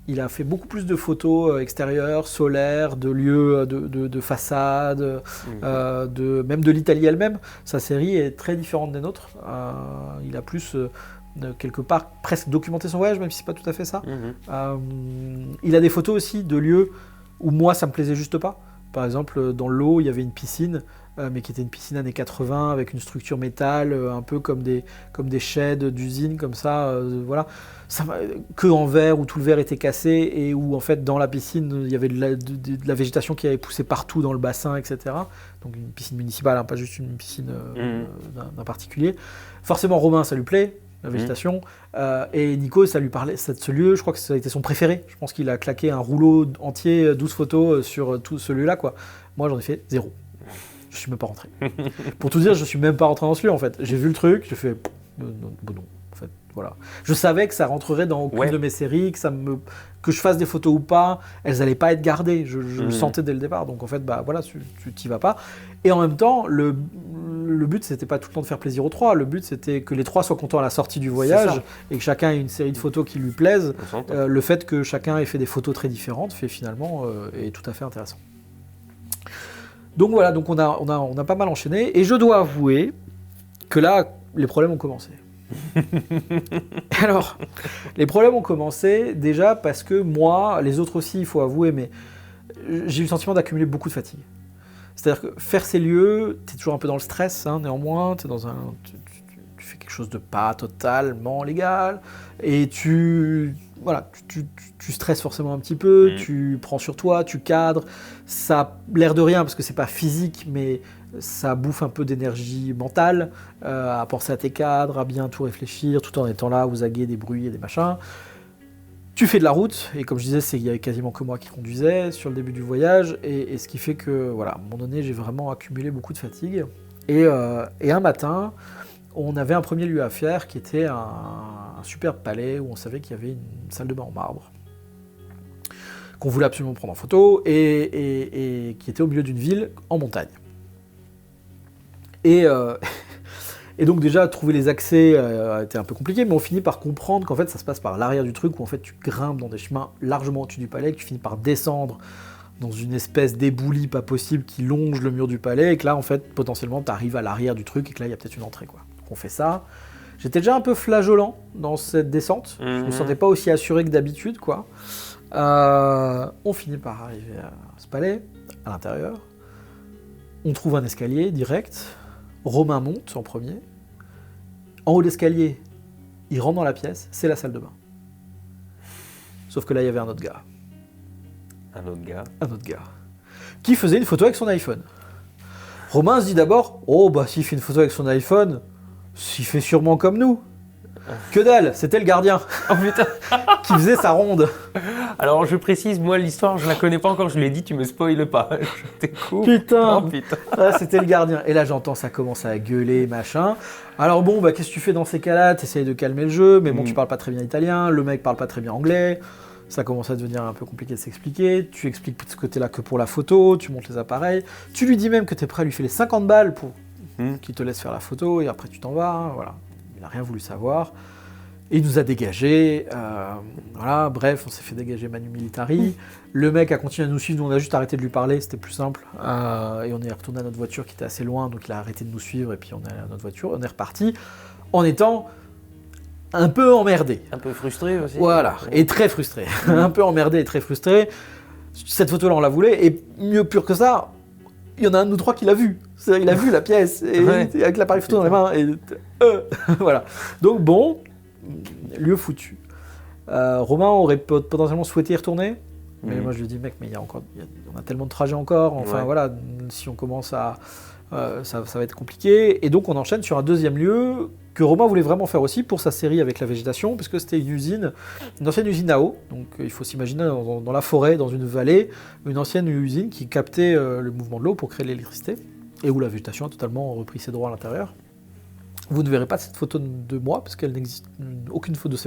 Il a fait beaucoup plus de photos extérieures, solaires, de lieux, de façades, même de l'Italie elle-même. Sa série est très différente des nôtres. Il a plus, quelque part, presque documenté son voyage, même si c'est pas tout à fait ça. Il a des photos aussi de lieux où moi, ça me plaisait juste pas. Par exemple, dans l'eau, il y avait une piscine, mais qui était une piscine années 80, avec une structure métal, un peu comme des sheds d'usine, comme ça, voilà. Que en verre, où tout le verre était cassé, et où en fait dans la piscine il y avait de la végétation qui avait poussé partout dans le bassin, etc. Donc une piscine municipale, hein, pas juste une piscine d'un particulier. Forcément Romain ça lui plaît, la végétation, et Nico ça lui parlait de ce lieu, je crois que ça a été son préféré. Je pense qu'il a claqué un rouleau entier, 12 photos sur tout ce lieu-là, quoi. Moi j'en ai fait 0. Je suis même pas rentré. Pour tout dire, je suis même pas rentré dans ce lieu en fait. J'ai vu le truc, j'ai fait non. En fait, voilà. Je savais que ça rentrerait dans aucune de mes séries, que je fasse des photos ou pas, elles allaient pas être gardées. Je le sentais dès le départ. Donc en fait, voilà, tu t'y vas pas. Et en même temps, le but c'était pas tout le temps de faire plaisir aux trois. Le but c'était que les trois soient contents à la sortie du voyage et que chacun ait une série de photos qui lui plaisent. Le fait que chacun ait fait des photos très différentes fait finalement est tout à fait intéressant. Donc voilà, donc on a pas mal enchaîné. Et je dois avouer que là, les problèmes ont commencé. Alors, les problèmes ont commencé déjà parce que moi, les autres aussi, il faut avouer, mais j'ai eu le sentiment d'accumuler beaucoup de fatigue. C'est-à-dire que faire ces lieux, t'es toujours un peu dans le stress, hein, néanmoins, tu fais quelque chose de pas totalement légal, et tu stresses forcément un petit peu, tu prends sur toi, tu cadres, ça a l'air de rien parce que c'est pas physique, mais ça bouffe un peu d'énergie mentale, à penser à tes cadres, à bien tout réfléchir, tout en étant là, aux aguets des bruits et des machins. Tu fais de la route, et comme je disais, il y avait quasiment que moi qui conduisais sur le début du voyage, et ce qui fait que, voilà, à un moment donné, j'ai vraiment accumulé beaucoup de fatigue. Et un matin, on avait un premier lieu à faire qui était un superbe palais où on savait qu'il y avait une salle de bain en marbre qu'on voulait absolument prendre en photo et qui était au milieu d'une ville en montagne. Et donc déjà, trouver les accès était un peu compliqué, mais on finit par comprendre qu'en fait, ça se passe par l'arrière du truc, où en fait, tu grimpes dans des chemins largement au-dessus du palais, que tu finis par descendre dans une espèce d'éboulis pas possible qui longe le mur du palais, et que là, en fait, potentiellement, tu arrives à l'arrière du truc, et que là, il y a peut-être une entrée, quoi. Donc on fait ça. J'étais déjà un peu flageolant dans cette descente, je me sentais pas aussi assuré que d'habitude, quoi. On finit par arriver à ce palais, à l'intérieur. On trouve un escalier direct. Romain monte en premier. En haut de l'escalier, il rentre dans la pièce, c'est la salle de bain. Sauf que là, il y avait un autre gars. Un autre gars. Qui faisait une photo avec son iPhone. Romain se dit d'abord, oh bah s'il fait une photo avec son iPhone, s'il fait sûrement comme nous. Que dalle, c'était le gardien. Oh putain. Qui faisait sa ronde. Alors je précise, moi l'histoire je la connais pas encore, je l'ai dit, tu me spoiles pas. Je t'écoute. Putain. Oh, putain. Ah, c'était le gardien. Et là j'entends ça commence à gueuler, machin. Alors bon, bah qu'est-ce que tu fais dans ces cas-là? T'essayes de calmer le jeu, mais bon tu parles pas très bien italien, le mec parle pas très bien anglais. Ça commence à devenir un peu compliqué de s'expliquer. Tu expliques de ce côté-là que pour la photo, tu montes les appareils. Tu lui dis même que t'es prêt à lui filer 50 balles pour qu'il te laisse faire la photo et après tu t'en vas. Hein, voilà. Il n'a rien voulu savoir. Et il nous a dégagés. Voilà, bref, on s'est fait dégager Manu Militari. Le mec a continué à nous suivre. Nous, on a juste arrêté de lui parler, c'était plus simple. Et on est retourné à notre voiture qui était assez loin, donc il a arrêté de nous suivre. Et puis on est allé à notre voiture. On est reparti en étant un peu emmerdé. Un peu frustré aussi. Voilà, et très frustré. Un peu emmerdé et très frustré. Cette photo-là, on la voulait. Et mieux pur que ça, il y en a un de nous trois qui l'a vu. C'est-à-dire, il a vu la pièce et avec l'appareil photo dans les mains. Et voilà. Donc bon, lieu foutu. Romain aurait potentiellement souhaité y retourner. Mais moi, je lui dis, mec, mais on a tellement de trajets encore. Enfin voilà, si on commence à... ça va être compliqué. Et donc, on enchaîne sur un deuxième lieu que Romain voulait vraiment faire aussi pour sa série avec la végétation, parce que c'était une ancienne usine à eau. Donc, il faut s'imaginer dans la forêt, dans une vallée, une ancienne usine qui captait le mouvement de l'eau pour créer l'électricité, et où la végétation a totalement repris ses droits à l'intérieur. Vous ne verrez pas cette photo de moi, parce qu'elle n'existe aucune photo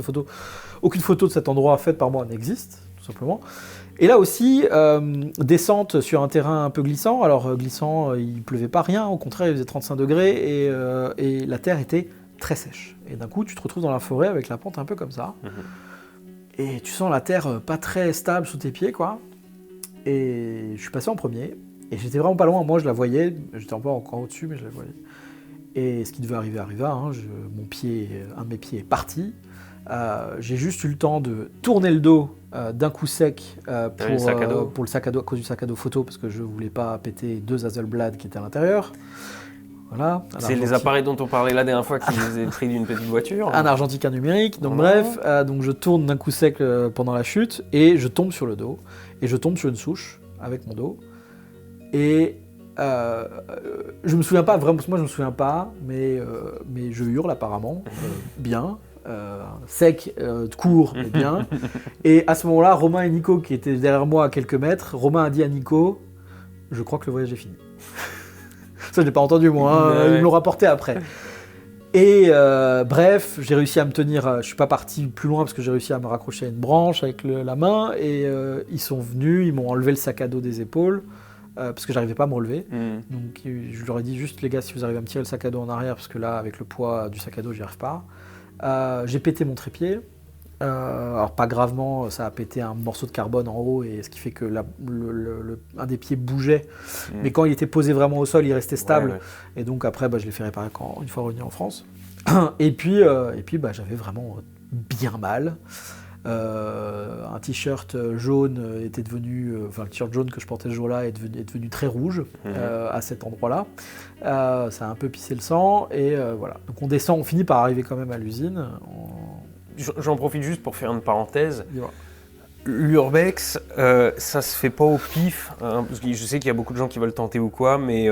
de cet endroit faite par moi n'existe, tout simplement. Et là aussi, descente sur un terrain un peu glissant. Alors glissant, il pleuvait pas rien, au contraire, il faisait 35 degrés et la terre était très sèche. Et d'un coup, tu te retrouves dans la forêt avec la pente un peu comme ça. Et tu sens la terre pas très stable sous tes pieds, quoi. Et je suis passé en premier. Et j'étais vraiment pas loin. Moi, je la voyais. J'étais un peu encore au-dessus, mais je la voyais. Et ce qui devait arriver arriva. Hein. Un de mes pieds est parti. J'ai juste eu le temps de tourner le dos d'un coup sec pour le sac à dos, à cause du sac à dos photo, parce que je voulais pas péter 2 Hasselblad qui étaient à l'intérieur. Voilà. C'est les appareils dont on parlait la dernière fois qui les ont pris d'une petite voiture. Un argentique, un numérique. Donc bref, donc je tourne d'un coup sec pendant la chute et je tombe sur le dos. Et je tombe sur une souche avec mon dos. Et je me souviens pas, vraiment, parce que moi je me souviens pas, mais je hurle apparemment, bien. Sec, court, mais bien. Et à ce moment-là, Romain et Nico, qui étaient derrière moi à quelques mètres, Romain a dit à Nico, je crois que le voyage est fini. Ça, je l'ai pas entendu, moi, hein, ils me l'ont rapporté après. Et bref, j'ai réussi à me tenir, je suis pas parti plus loin parce que j'ai réussi à me raccrocher à une branche avec la main, et ils sont venus, ils m'ont enlevé le sac à dos des épaules, parce que j'arrivais pas à me relever. Donc je leur ai dit juste, les gars, si vous arrivez à me tirer le sac à dos en arrière, parce que là, avec le poids du sac à dos, j'y arrive pas. J'ai pété mon trépied. Alors pas gravement, ça a pété un morceau de carbone en haut, et ce qui fait que un des pieds bougeait, mais quand il était posé vraiment au sol, il restait stable. Et donc après, je l'ai fait réparer une fois revenu en France. Et puis j'avais vraiment bien mal. Un t-shirt jaune était devenu, le t-shirt jaune que je portais ce jour-là est devenu très rouge à cet endroit-là. Ça a un peu pissé le sang, et voilà. Donc on descend, on finit par arriver quand même à l'usine. J'en profite juste pour faire une parenthèse. L'urbex, ça se fait pas au pif, hein, parce que je sais qu'il y a beaucoup de gens qui veulent tenter ou quoi, mais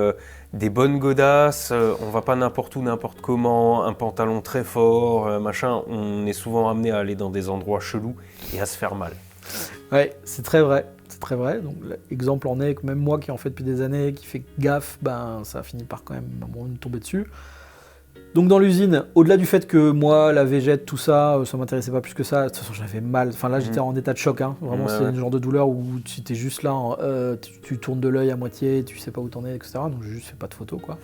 des bonnes godasses, on va pas n'importe où, n'importe comment, un pantalon très fort, machin, on est souvent amené à aller dans des endroits chelous et à se faire mal. Ouais, c'est très vrai. C'est très vrai. Donc l'exemple en est que même moi qui en fais depuis des années, qui fait gaffe, ça finit par quand même à un moment de tomber dessus. Donc dans l'usine, au-delà du fait que moi, la végète, tout ça, ça m'intéressait pas plus que ça. De toute façon, j'avais mal. Enfin là, j'étais en état de choc. Hein. Vraiment, c'est le genre de douleur où tu étais juste là, tu tournes de l'œil à moitié, tu sais pas où t'en es, etc. Donc j'ai juste fait pas de photos, quoi.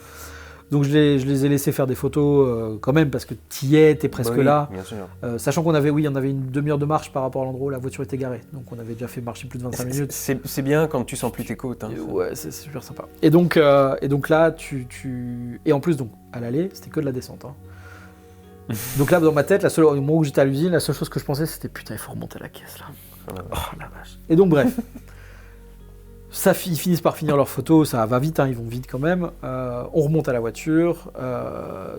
Donc je les ai laissés faire des photos quand même, parce que t'es presque là. Bien sûr. Sachant qu'on avait une demi-heure de marche par rapport à l'endroit où la voiture était garée. Donc on avait déjà fait marcher plus de 25 minutes. C'est bien quand tu sens plus tes côtes. Hein, ouais, c'est super sympa. Et donc là, et en plus, donc, à l'aller, c'était que de la descente. Hein. Donc là, dans ma tête, au moment où j'étais à l'usine, la seule chose que je pensais, c'était putain, il faut remonter la caisse là. Oh la vache. Et donc, bref. Ils finissent par finir leurs photos, ça va vite, hein, ils vont vite quand même. On remonte à la voiture,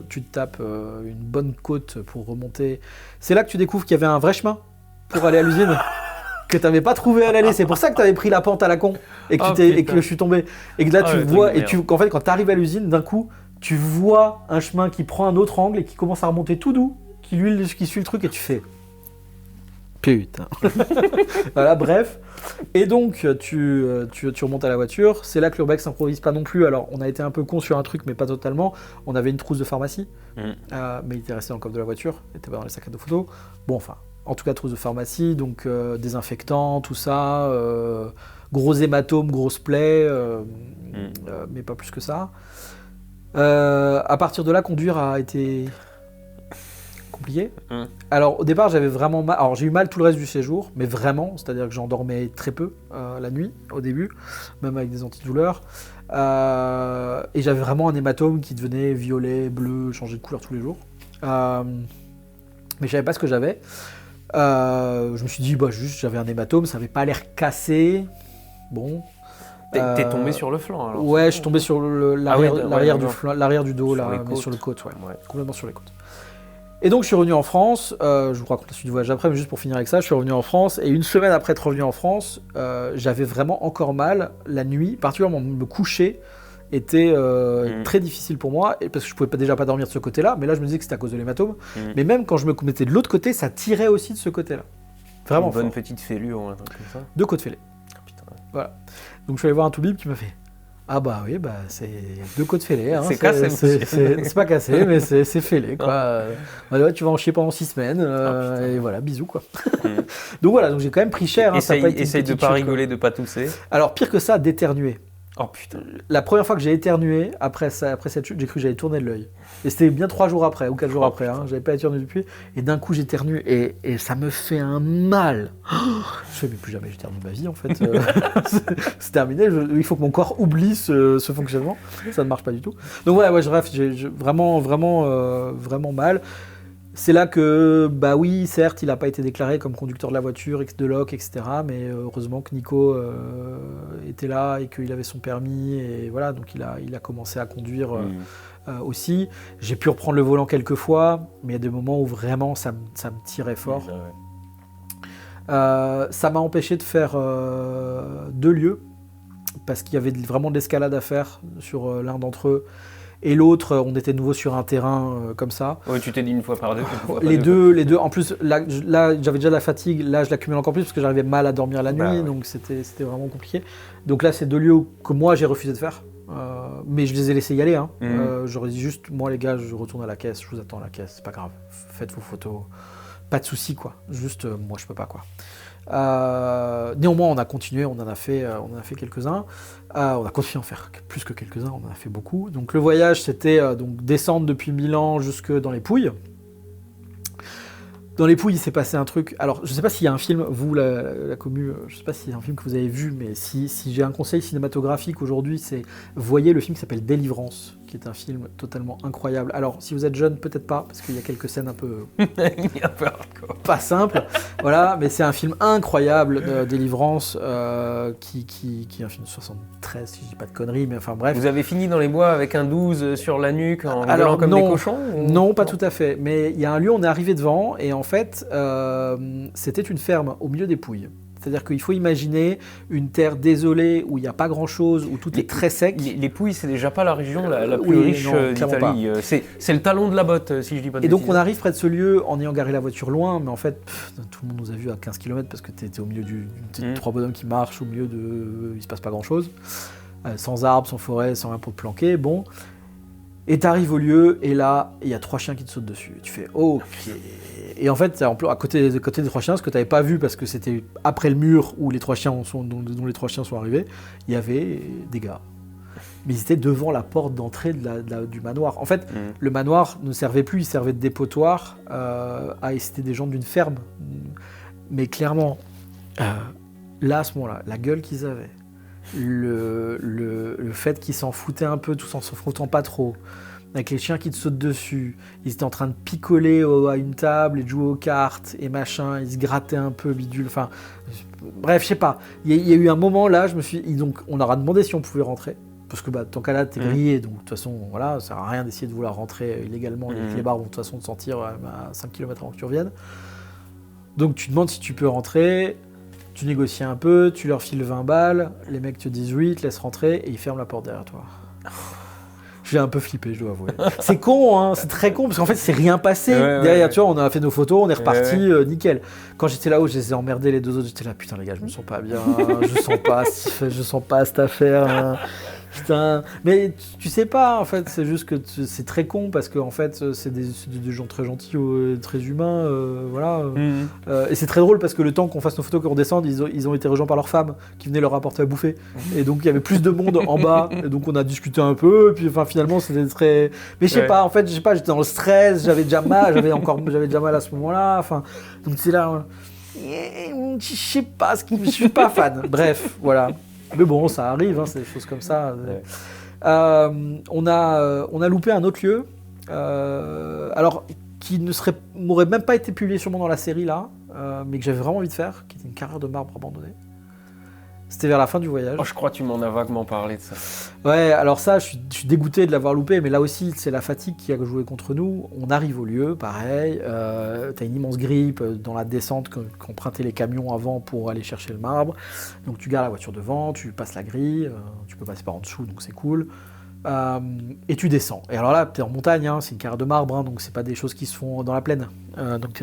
tu te tapes une bonne côte pour remonter. C'est là que tu découvres qu'il y avait un vrai chemin pour aller à l'usine. Que tu n'avais pas trouvé à l'aller, c'est pour ça que tu avais pris la pente à la con et que je suis tombé. Et que là tu vois, qu'en fait quand tu arrives à l'usine, d'un coup, tu vois un chemin qui prend un autre angle et qui commence à remonter tout doux, qui suit le truc et tu fais putain. Voilà, bref. Et donc tu remontes à la voiture, c'est là que l'urbex s'improvise pas non plus. Alors on a été un peu con sur un truc mais pas totalement. On avait une trousse de pharmacie, mais il était resté dans le coffre de la voiture, il était pas dans les sacs à dos photo. Bon enfin. En tout cas, trousse de pharmacie, donc désinfectant, tout ça, gros hématomes, grosses plaies, mais pas plus que ça. À partir de là, conduire a été compliqué. Alors au départ, j'avais vraiment mal. Alors j'ai eu mal tout le reste du séjour, mais vraiment, c'est-à-dire que j'en dormais très peu la nuit au début, même avec des antidouleurs. Et j'avais vraiment un hématome qui devenait violet, bleu, changeait de couleur tous les jours. Mais je savais pas ce que j'avais. Je me suis dit, juste j'avais un hématome, ça avait pas l'air cassé. Bon. T'es tombé sur le flanc alors? Ouais, je suis tombé sur l'arrière du dos, là, mais sur le côte, ouais. Complètement sur les côtes. Et donc je suis revenu en France, je vous raconte la suite du voyage après, mais juste pour finir avec ça, je suis revenu en France, et une semaine après être revenu en France, j'avais vraiment encore mal la nuit, particulièrement me coucher était très difficile pour moi, parce que je pouvais déjà pas dormir de ce côté-là, mais là je me disais que c'était à cause de l'hématome. Mais même quand je me mettais de l'autre côté, ça tirait aussi de ce côté-là. Vraiment une bonne fort. petite fêlure ou un truc comme ça. 2 côtes fêlées. Oh, putain. Voilà. Donc je suis allé voir un toubib qui m'a fait ah bah oui, c'est 2 côtes fêlées. Hein, c'est cassé. C'est pas cassé, mais c'est fêlé. Quoi. Ouais, tu vas en chier pendant 6 semaines, et voilà, bisous quoi. Donc voilà, donc j'ai quand même pris cher. Essaye de pas rigoler, de pas tousser. Alors pire que ça, d'éternuer. Oh putain. La première fois que j'ai éternué, après cette chute, j'ai cru que j'allais tourner de l'œil. Et c'était bien 3 jours après, ou 4 jours après, hein, j'avais pas éternué depuis. Et d'un coup, j'éternue, et ça me fait un mal. Je fais, mais plus jamais j'éternue de ma vie, en fait. C'est terminé, il faut que mon corps oublie ce fonctionnement. Ça ne marche pas du tout. Donc voilà, bref, j'ai vraiment mal. C'est là que, bah oui, certes, il n'a pas été déclaré comme conducteur de la voiture, de loc, etc. Mais heureusement que Nico était là et qu'il avait son permis. Et voilà, donc il a commencé à conduire aussi. J'ai pu reprendre le volant quelques fois, mais il y a des moments où vraiment ça me tirait fort. Ça m'a empêché de faire 2 lieux, parce qu'il y avait vraiment de l'escalade à faire sur l'un d'entre eux. Et l'autre, on était de nouveau sur un terrain comme ça. Oui, tu t'es dit une fois par deux. Les deux. En plus, là, j'avais déjà la fatigue. Là, je l'accumule encore plus parce que j'arrivais mal à dormir la nuit. Ouais. Donc, c'était vraiment compliqué. Donc là, c'est 2 lieux que moi, j'ai refusé de faire. Mais je les ai laissés y aller. Hein. J'aurais dit juste, moi, les gars, je retourne à la caisse. Je vous attends à la caisse. C'est pas grave. Faites vos photos. Pas de soucis, quoi. Juste, moi, je peux pas, quoi. Néanmoins, on a continué, on en a fait quelques-uns. On a continué à en faire plus que quelques-uns, on en a fait beaucoup. Donc le voyage, c'était donc descendre depuis Milan jusque dans les Pouilles. Dans les Pouilles, il s'est passé un truc. Alors, je ne sais pas s'il y a un film, vous, la commu, je ne sais pas s'il y a un film que vous avez vu, mais si j'ai un conseil cinématographique aujourd'hui, c'est voyez le film qui s'appelle Délivrance, qui est un film totalement incroyable. Alors, si vous êtes jeune, peut-être pas, parce qu'il y a quelques scènes un peu pas simples. Voilà, mais c'est un film incroyable, Délivrance, qui est un film de 73, si je dis pas de conneries, mais enfin bref. Vous avez fini dans les bois avec un 12 sur la nuque en gueulant comme des cochons ou... Non, pas tout à fait. Mais il y a un lieu, on est arrivé devant, et en fait, c'était une ferme au milieu des Pouilles. C'est-à-dire qu'il faut imaginer une terre désolée où il n'y a pas grand-chose, où tout est très sec. Les Pouilles, c'est déjà pas la région la plus riche d'Italie. C'est le talon de la botte, si je dis pas de bêtises. Et donc on arrive près de ce lieu en ayant garé la voiture loin, mais en fait, tout le monde nous a vus à 15 km parce que tu étais au milieu de 3 bonhommes qui marchent, au milieu de... il se passe pas grand-chose. Sans arbres, sans forêt, sans rien pour te planquer, bon. Et tu arrives au lieu, et là, il y a 3 chiens qui te sautent dessus. Et tu fais « Ok ». Et en fait, à côté des 3 chiens, ce que tu n'avais pas vu, parce que c'était après le mur où dont les 3 chiens sont arrivés, il y avait des gars. Mais ils étaient devant la porte d'entrée du manoir. En fait, le manoir ne servait plus, il servait de dépotoir. Et c'était des gens d'une ferme. Mais clairement, là, à ce moment-là, la gueule qu'ils avaient, le fait qu'ils s'en foutaient un peu, tout en s'en foutant pas trop, avec les chiens qui te sautent dessus. Ils étaient en train de picoler à une table et de jouer aux cartes et machin. Ils se grattaient un peu, bidule. Enfin, bref, je sais pas. Il y a eu un moment là, donc, on leur a demandé si on pouvait rentrer. Parce que tant qu'à là, t'es grillé, donc de toute façon, voilà, ça sert à rien d'essayer de vouloir rentrer illégalement. Les bars vont de toute façon te sentir à 5 km avant que tu reviennes. Donc tu demandes si tu peux rentrer, tu négocies un peu, tu leur files 20 balles, les mecs te disent oui, ils te laissent rentrer et ils ferment la porte derrière toi. J'ai un peu flippé, je dois avouer. C'est con, hein, c'est très con, parce qu'en fait, c'est rien passé. Derrière, tu vois, on a fait nos photos, on est reparti, nickel. Quand j'étais là-haut, je les ai emmerdés, les deux autres, j'étais là, putain, les gars, je me sens pas bien, je sens pas cette affaire. Hein. Putain, mais tu sais pas en fait, c'est juste que c'est très con parce que en fait c'est des gens très gentils, très humains, voilà. Et c'est très drôle parce que le temps qu'on fasse nos photos, qu'on descende, ils ont été rejoints par leurs femmes qui venaient leur apporter à bouffer. Et donc il y avait plus de monde en bas, et donc on a discuté un peu, et puis enfin finalement c'était très. Mais je sais pas, en fait, je sais pas, j'étais dans le stress, j'avais déjà mal à ce moment-là, enfin, donc c'est là. Je sais pas, je suis pas fan. Bref, voilà. Mais bon, ça arrive, hein, c'est des choses comme ça. Ouais. On a loupé un autre lieu, alors qui m'aurait même pas été publié sûrement dans la série là, mais que j'avais vraiment envie de faire, qui était une carrière de marbre abandonnée. C'était vers la fin du voyage. Oh, je crois que tu m'en as vaguement parlé de ça. Ouais, alors ça, je suis dégoûté de l'avoir loupé, mais là aussi, c'est la fatigue qui a joué contre nous. On arrive au lieu, pareil, t'as une immense grippe dans la descente qu'empruntaient les camions avant pour aller chercher le marbre. Donc tu gares la voiture devant, tu passes la grille, tu peux passer par en dessous, donc c'est cool. Et tu descends. Et alors là, t'es en montagne, hein, c'est une carrière de marbre, hein, donc c'est pas des choses qui se font dans la plaine. Donc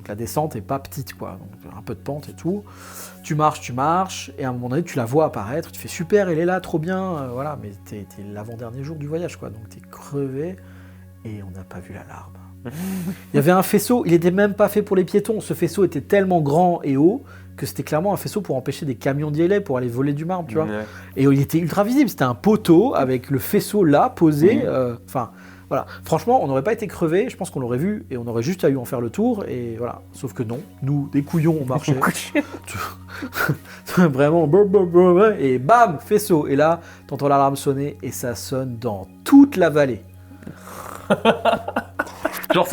la descente est pas petite, quoi. Donc un peu de pente et tout. Tu marches, et à un moment donné, tu la vois apparaître, tu fais super, elle est là, trop bien, voilà. Mais t'es l'avant-dernier jour du voyage, quoi. Donc t'es crevé, et on n'a pas vu l'alarme. Il y avait un faisceau, il était même pas fait pour les piétons. Ce faisceau était tellement grand et haut que c'était clairement un faisceau pour empêcher des camions d'y aller, pour aller voler du marbre, tu vois. Ouais. Et il était ultra visible, c'était un poteau avec le faisceau là, posé. Enfin, voilà. Franchement, on n'aurait pas été crevés, je pense qu'on l'aurait vu et on aurait juste eu en faire le tour. Et voilà. Sauf que non, nous, des couillons, on marchait. Vraiment, et bam, faisceau. Et là, t'entends l'alarme sonner et ça sonne dans toute la vallée. Genre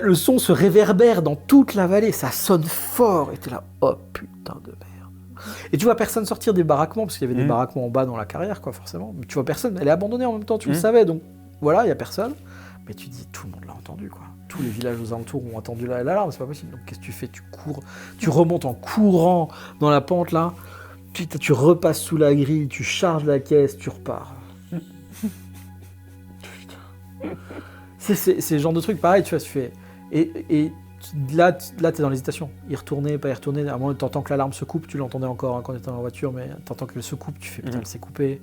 le son se réverbère dans toute la vallée, ça sonne fort, et t'es là, oh putain de merde. Et tu vois personne sortir des baraquements, parce qu'il y avait des baraquements en bas dans la carrière, quoi, forcément. Mais tu vois personne, elle est abandonnée en même temps, tu le savais, donc voilà, il y a personne. Mais tu dis, tout le monde l'a entendu, quoi. Tous les villages aux alentours ont entendu l'alarme, c'est pas possible. Donc qu'est-ce que tu fais ? Tu cours, tu remontes en courant dans la pente là, tu repasses sous la grille, tu charges la caisse, tu repars. C'est le genre de truc pareil, tu vois, tu fais. Et là, t'es dans l'hésitation. Y retourner, pas y retourner. À un moment, t'entends que l'alarme se coupe, tu l'entendais encore hein, quand t'étais dans la voiture, mais t'entends qu'elle se coupe, tu fais putain, elle s'est coupée.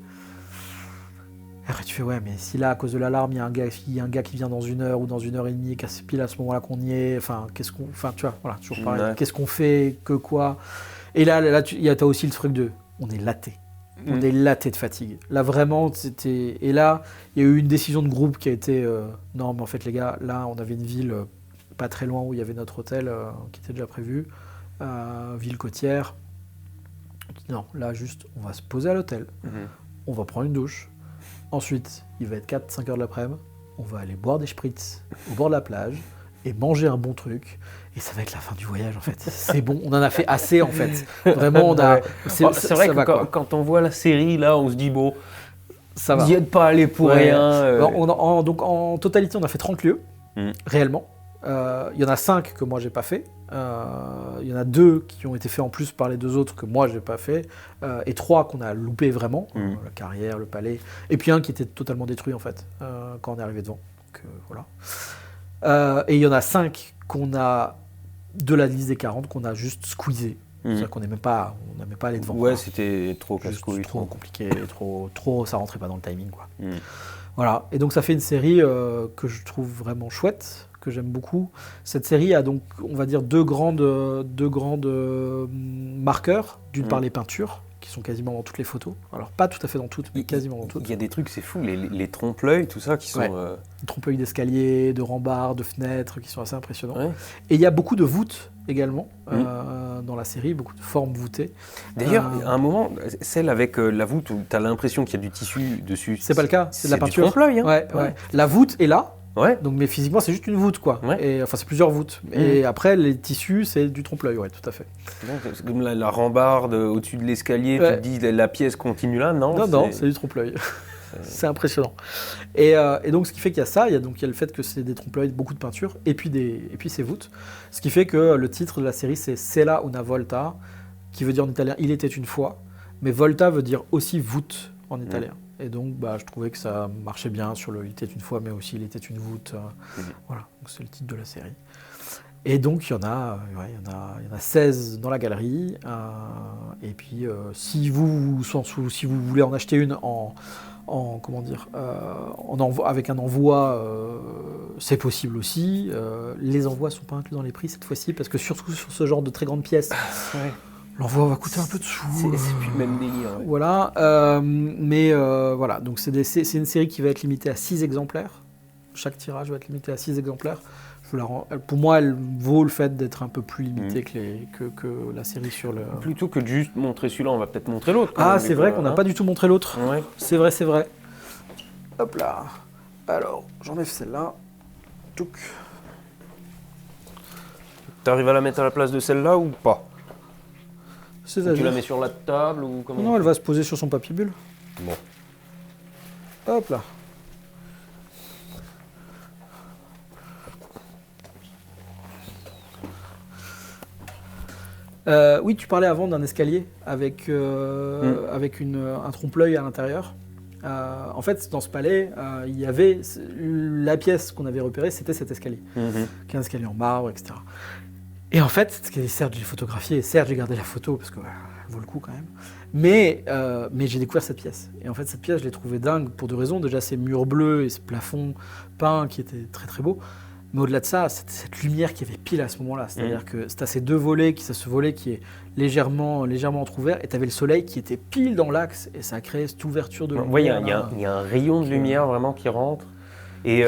Et après, tu fais ouais, mais si là, à cause de l'alarme, il y a un gars qui vient dans 1 heure ou dans 1 heure et demie, c'est pile à ce moment-là qu'on y est. Enfin, tu vois, voilà, toujours pareil. Ouais. Qu'est-ce qu'on fait, que quoi. Et là, t'as aussi le truc de, on est laté. On est laté de fatigue. Là, vraiment, c'était... Et là, il y a eu une décision de groupe qui a été... Non, mais en fait, les gars, là, on avait une ville pas très loin où il y avait notre hôtel qui était déjà prévu. Ville côtière. Non, là, juste, on va se poser à l'hôtel. On va prendre une douche. Ensuite, il va être 4-5 heures de l'après-midi. On va aller boire des spritz au bord de la plage et manger un bon truc. Et ça va être la fin du voyage, en fait. C'est bon, on en a fait assez, en fait. Vraiment, on a... C'est vrai que quand on voit la série, là, on se dit, bon, ça va. N'y êtes pas allé pour rien. Donc, en totalité, on a fait 30 lieux, réellement. Il y en a 5 que moi, j'ai pas fait. Il y en a 2 qui ont été faits en plus par les 2 autres que moi, j'ai pas fait. Et 3 qu'on a loupé vraiment. La carrière, le palais. Et puis un qui était totalement détruit, en fait, quand on est arrivé devant. Donc, voilà. Et il y en a 5 qu'on a... de la liste des 40 qu'on a juste squeezé. C'est-à-dire qu'on n'aimait pas aller devant. Ouais, c'était trop casse-couille. Trop compliqué, trop, ça rentrait pas dans le timing, quoi. Voilà, et donc ça fait une série que je trouve vraiment chouette, que j'aime beaucoup. Cette série a donc, on va dire, deux grandes marqueurs. D'une part, les peintures, qui sont quasiment dans toutes les photos. Alors pas tout à fait dans toutes, mais quasiment dans toutes. Il y a des trucs, c'est fou, les trompe-l'œil, tout ça, qui sont... Trompe-l'œil d'escalier, de rambardes, de fenêtres, qui sont assez impressionnants. Ouais. Et il y a beaucoup de voûtes également dans la série, beaucoup de formes voûtées. D'ailleurs, à un moment, celle avec la voûte où tu as l'impression qu'il y a du tissu dessus... C'est pas le cas, c'est de la peinture. Du trompe-l'œil, hein. Ouais. La voûte est là, ouais. donc, mais physiquement c'est juste une voûte, quoi. Ouais. Et, enfin c'est plusieurs voûtes. Et après les tissus c'est du trompe-l'œil, ouais, tout à fait. C'est comme la rambarde au-dessus de l'escalier, tu te dis la pièce continue là, non? Non, c'est du trompe-l'œil. C'est impressionnant. Et donc, ce qui fait qu'il y a ça, il y a le fait que c'est des trompe-l'œil, beaucoup de peinture, et puis ces voûtes. Ce qui fait que le titre de la série, c'est Sella una volta, qui veut dire en italien « il était une fois », mais volta veut dire aussi voûte en italien. Et donc, je trouvais que ça marchait bien sur le « il était une fois », mais aussi « il était une voûte ». Voilà, donc c'est le titre de la série. Et donc, il y en a 16 dans la galerie. Et puis, si vous voulez en acheter une avec un envoi, c'est possible aussi. Les envois ne sont pas inclus dans les prix cette fois-ci, parce que surtout sur ce genre de très grandes pièces, l'envoi va coûter un peu de sous. C'est plus le même délire. Ouais. Voilà, voilà, donc c'est une série qui va être limitée à 6 exemplaires. Chaque tirage va être limité à 6 exemplaires. Pour moi, elle vaut le fait d'être un peu plus limitée que la série sur le... Plutôt que de juste montrer celui-là, on va peut-être montrer l'autre. C'est vrai qu'on n'a pas du tout montré l'autre. Ouais. C'est vrai. Hop là. Alors, j'enlève celle-là. Touc. T'arrives à la mettre à la place de celle-là ou pas? Tu C'est-à-dire... la mets sur la table ou comment? Non, elle va se poser sur son papier bulle. Bon. Hop là. Oui, tu parlais avant d'un escalier avec un trompe-l'œil à l'intérieur. En fait, dans ce palais, il y avait la pièce qu'on avait repérée, c'était cet escalier, qui est un escalier en marbre, etc. Et en fait, certes, j'ai photographié, et certes, j'ai gardé la photo parce qu'elle vaut le coup quand même. Mais j'ai découvert cette pièce. Et en fait, cette pièce, je l'ai trouvée dingue pour deux raisons. Déjà, ces murs bleus et ce plafond peint qui était très très beau. Mais au-delà de ça, cette lumière qui avait pile à ce moment-là. C'est-à-dire que tu as ces deux volets, ce volet qui est légèrement entrouvert, et tu avais le soleil qui était pile dans l'axe, et ça a créé cette ouverture de lumière. Oui, il y a un rayon de lumière vraiment qui rentre. Et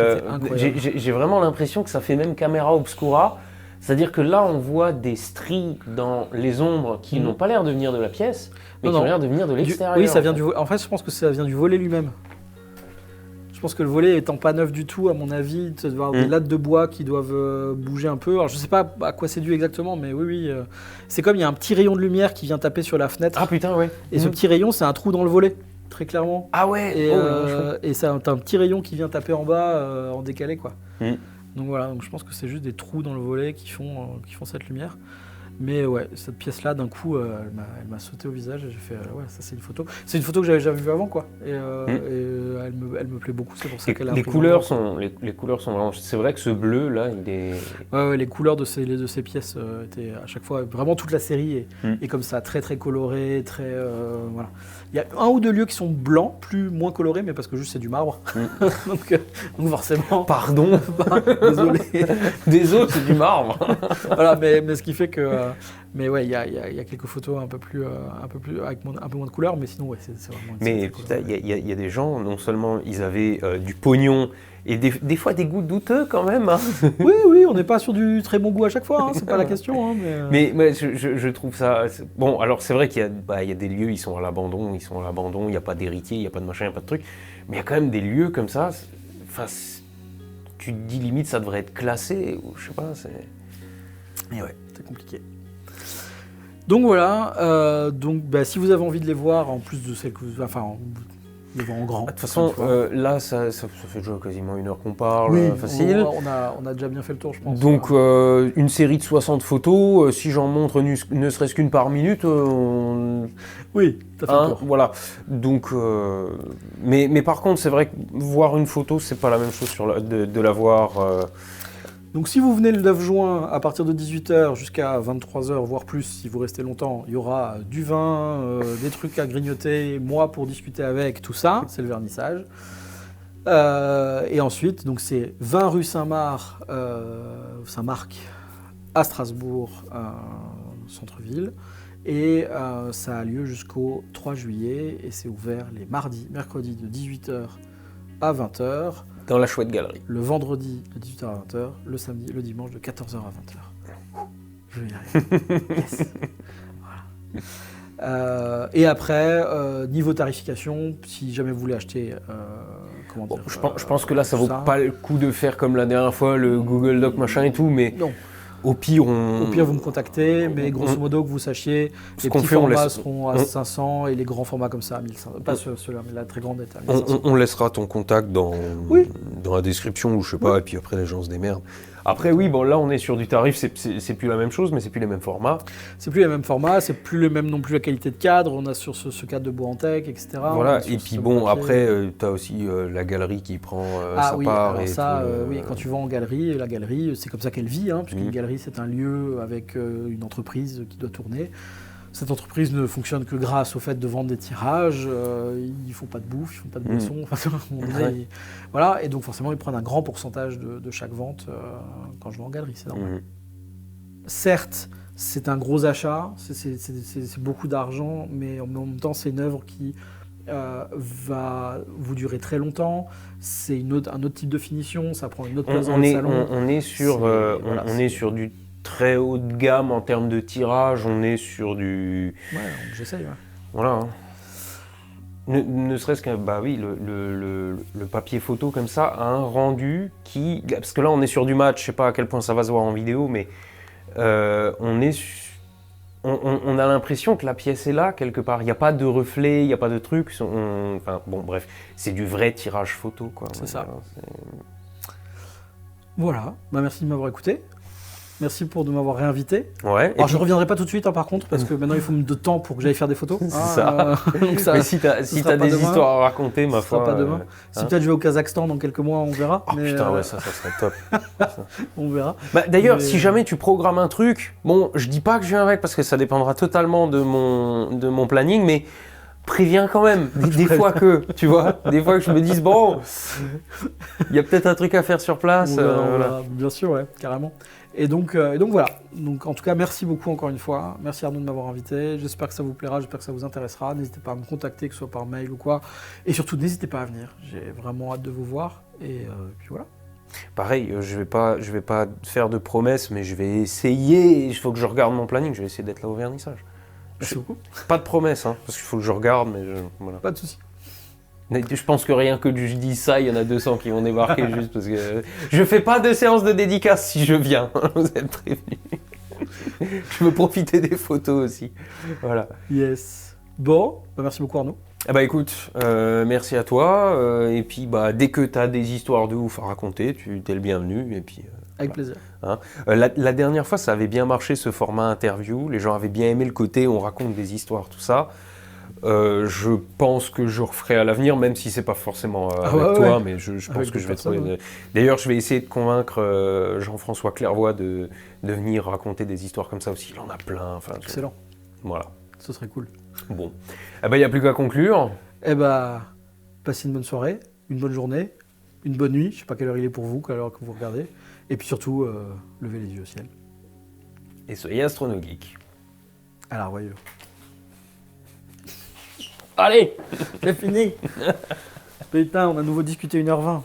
j'ai vraiment l'impression que ça fait même caméra obscura. C'est-à-dire que là, on voit des stries dans les ombres qui n'ont pas l'air de venir de la pièce, mais qui ont l'air de venir de l'extérieur. Oui, ça vient en fait, je pense que ça vient du volet lui-même. Je pense que le volet étant pas neuf du tout, à mon avis, tu dois avoir des lattes de bois qui doivent bouger un peu. Alors je sais pas à quoi c'est dû exactement, mais oui. C'est comme il y a un petit rayon de lumière qui vient taper sur la fenêtre. Ah putain, ouais. Et ce petit rayon, c'est un trou dans le volet, très clairement. Ah ouais. Et t'as un petit rayon qui vient taper en bas, en décalé, quoi. Donc voilà, donc je pense que c'est juste des trous dans le volet qui font cette lumière. Mais ouais, cette pièce-là, d'un coup, elle m'a sauté au visage et j'ai fait ouais, ça c'est une photo. C'est une photo que j'avais jamais vue avant, quoi. Et elle me plaît beaucoup, c'est pour ça qu'elle a les couleurs sont vraiment. C'est vrai que ce bleu là, il est. Ouais, les couleurs de ces pièces étaient à chaque fois vraiment toute la série est comme ça, très très colorée, très voilà. Il y a un ou deux lieux qui sont blancs, moins colorés, mais parce que juste c'est du marbre. donc forcément. Pardon. Désolé. Désolé, c'est du marbre. Voilà, mais ce qui fait que. Mais ouais, il y a quelques photos un peu plus avec un peu moins de couleurs, mais sinon ouais, c'est vraiment. Mais il y a des gens, non seulement ils avaient du pognon et des fois des goûts douteux quand même. Hein. Oui, on n'est pas sur du très bon goût à chaque fois, hein, c'est pas la question. Hein, mais je trouve ça bon. Alors c'est vrai qu'il y a des lieux, ils sont à l'abandon, il n'y a pas d'héritier, il n'y a pas de machin, il n'y a pas de truc. Mais il y a quand même des lieux comme ça. Enfin, tu te dis limite ça devrait être classé ou je sais pas. Et ouais, c'est compliqué. Donc voilà, si vous avez envie de les voir, en plus de celles que vous... Enfin, les voir en grand. De toute façon, là, ça fait déjà quasiment 1 heure qu'on parle, oui, facile. On a déjà bien fait le tour, je pense. Donc, une série de 60 photos, si j'en montre ne serait-ce qu'une par minute... Oui, t'as fait le tour. Voilà. Donc, mais par contre, c'est vrai que voir une photo, c'est pas la même chose de la voir... Donc si vous venez le 9 juin à partir de 18h jusqu'à 23h, voire plus, si vous restez longtemps, il y aura du vin, des trucs à grignoter, moi pour discuter avec, tout ça, c'est le vernissage. Et ensuite, donc c'est 20 rue Saint-Marc à Strasbourg, centre-ville. Et ça a lieu jusqu'au 3 juillet et c'est ouvert les mardis, mercredis de 18h à 20h. Dans la chouette galerie. Le vendredi de 18h à 20h, le samedi, le dimanche de 14h à 20h. Je vais y arriver. Yes. Voilà. Et après, niveau tarification, si jamais vous voulez acheter, je pense que là, ça vaut pas le coup de faire comme la dernière fois, le Google Doc machin et tout, mais non. Au pire, vous me contactez, mais grosso modo, que vous sachiez, les petits formats seront à 500 et les grands formats comme ça à 1500. Pas ceux-là, mais la très grande est à 1500. On laissera ton contact dans la description, ou je sais pas, et puis après les gens se démerdent. Après, oui, bon, là, on est sur du tarif, c'est plus la même chose, mais c'est plus les mêmes formats. C'est plus les mêmes formats, c'est plus le même non plus la qualité de cadre, on a sur ce cadre de bois en tech, etc. Voilà, et puis bon, après, tu as aussi la galerie qui prend sa part. Alors ça, oui, quand tu vas en galerie, la galerie, c'est comme ça qu'elle vit, puisqu'une galerie, c'est un lieu avec une entreprise qui doit tourner. Cette entreprise ne fonctionne que grâce au fait de vendre des tirages, ils ne font pas de bouffe, ils ne font pas de boisson, voilà, et donc forcément ils prennent un grand pourcentage de chaque vente quand je vais en galerie, c'est normal. Certes, c'est un gros achat, c'est beaucoup d'argent, mais en même temps c'est une œuvre qui va vous durer très longtemps, c'est un autre type de finition, ça prend une autre place dans le salon. On est sur du très haut de gamme en termes de tirage, on est sur du... Ouais, j'essaye, Voilà. Ne serait-ce qu'un... Bah oui, le papier photo comme ça a un rendu qui... Parce que là, on est sur du match, je sais pas à quel point ça va se voir en vidéo, mais on a l'impression que la pièce est là, quelque part. Il n'y a pas de reflet, il n'y a pas de truc. Enfin, bon, bref, c'est du vrai tirage photo, quoi. C'est ça. Voilà. Bah, merci de m'avoir écouté. Merci de m'avoir réinvité. Ouais. Alors, je ne reviendrai pas tout de suite, par contre, parce que maintenant, il faut de temps pour que j'aille faire des photos. C'est ça. Donc mais si tu as des histoires à raconter, ma foi... pas demain. Si peut-être je vais au Kazakhstan dans quelques mois, on verra. Oh putain, ouais, ça serait top. On verra. Bah, d'ailleurs, si jamais tu programmes un truc, bon, je dis pas que je viens avec, parce que ça dépendra totalement de mon planning, mais... Préviens quand même, des fois que, tu vois, des fois que je me dise, bon, il y a peut-être un truc à faire sur place. Voilà. Bien sûr, ouais, carrément. Et donc voilà. Donc en tout cas, merci beaucoup encore une fois. Merci Arnaud de m'avoir invité. J'espère que ça vous plaira, j'espère que ça vous intéressera. N'hésitez pas à me contacter, que ce soit par mail ou quoi. Et surtout, n'hésitez pas à venir. J'ai vraiment hâte de vous voir. Et puis voilà. Pareil, je vais pas faire de promesses, mais je vais essayer. Il faut que je regarde mon planning. Je vais essayer d'être là au vernissage. Merci beaucoup. Pas de promesses, parce qu'il faut que je regarde, mais voilà. Pas de souci. Je pense que rien que je dis ça, il y en a 200 qui vont débarquer juste parce que je fais pas de séance de dédicace si je viens. Vous êtes prévenus. Je veux profiter des photos aussi. Voilà. Yes. Bon, merci beaucoup Arnaud. Écoute, merci à toi. Et puis dès que tu as des histoires de ouf à raconter, tu es le bienvenu. Et puis, avec plaisir. La dernière fois, ça avait bien marché ce format interview. Les gens avaient bien aimé le côté on raconte des histoires, tout ça. Je pense que je referai à l'avenir, même si c'est pas forcément avec toi, mais je pense que je vais trouver. D'ailleurs, je vais essayer de convaincre Jean-François Clairvoy de venir raconter des histoires comme ça aussi. Il en a plein. Excellent. Voilà. Ce serait cool. Bon. Il n'y a plus qu'à conclure. Passez une bonne soirée, une bonne journée, une bonne nuit. Je sais pas quelle heure il est pour vous, quelle heure que vous regardez. Et puis surtout, levez les yeux au ciel. Et soyez astronogeek. À la royaume. Allez, c'est fini. Putain, on a à nouveau discuté 1h20.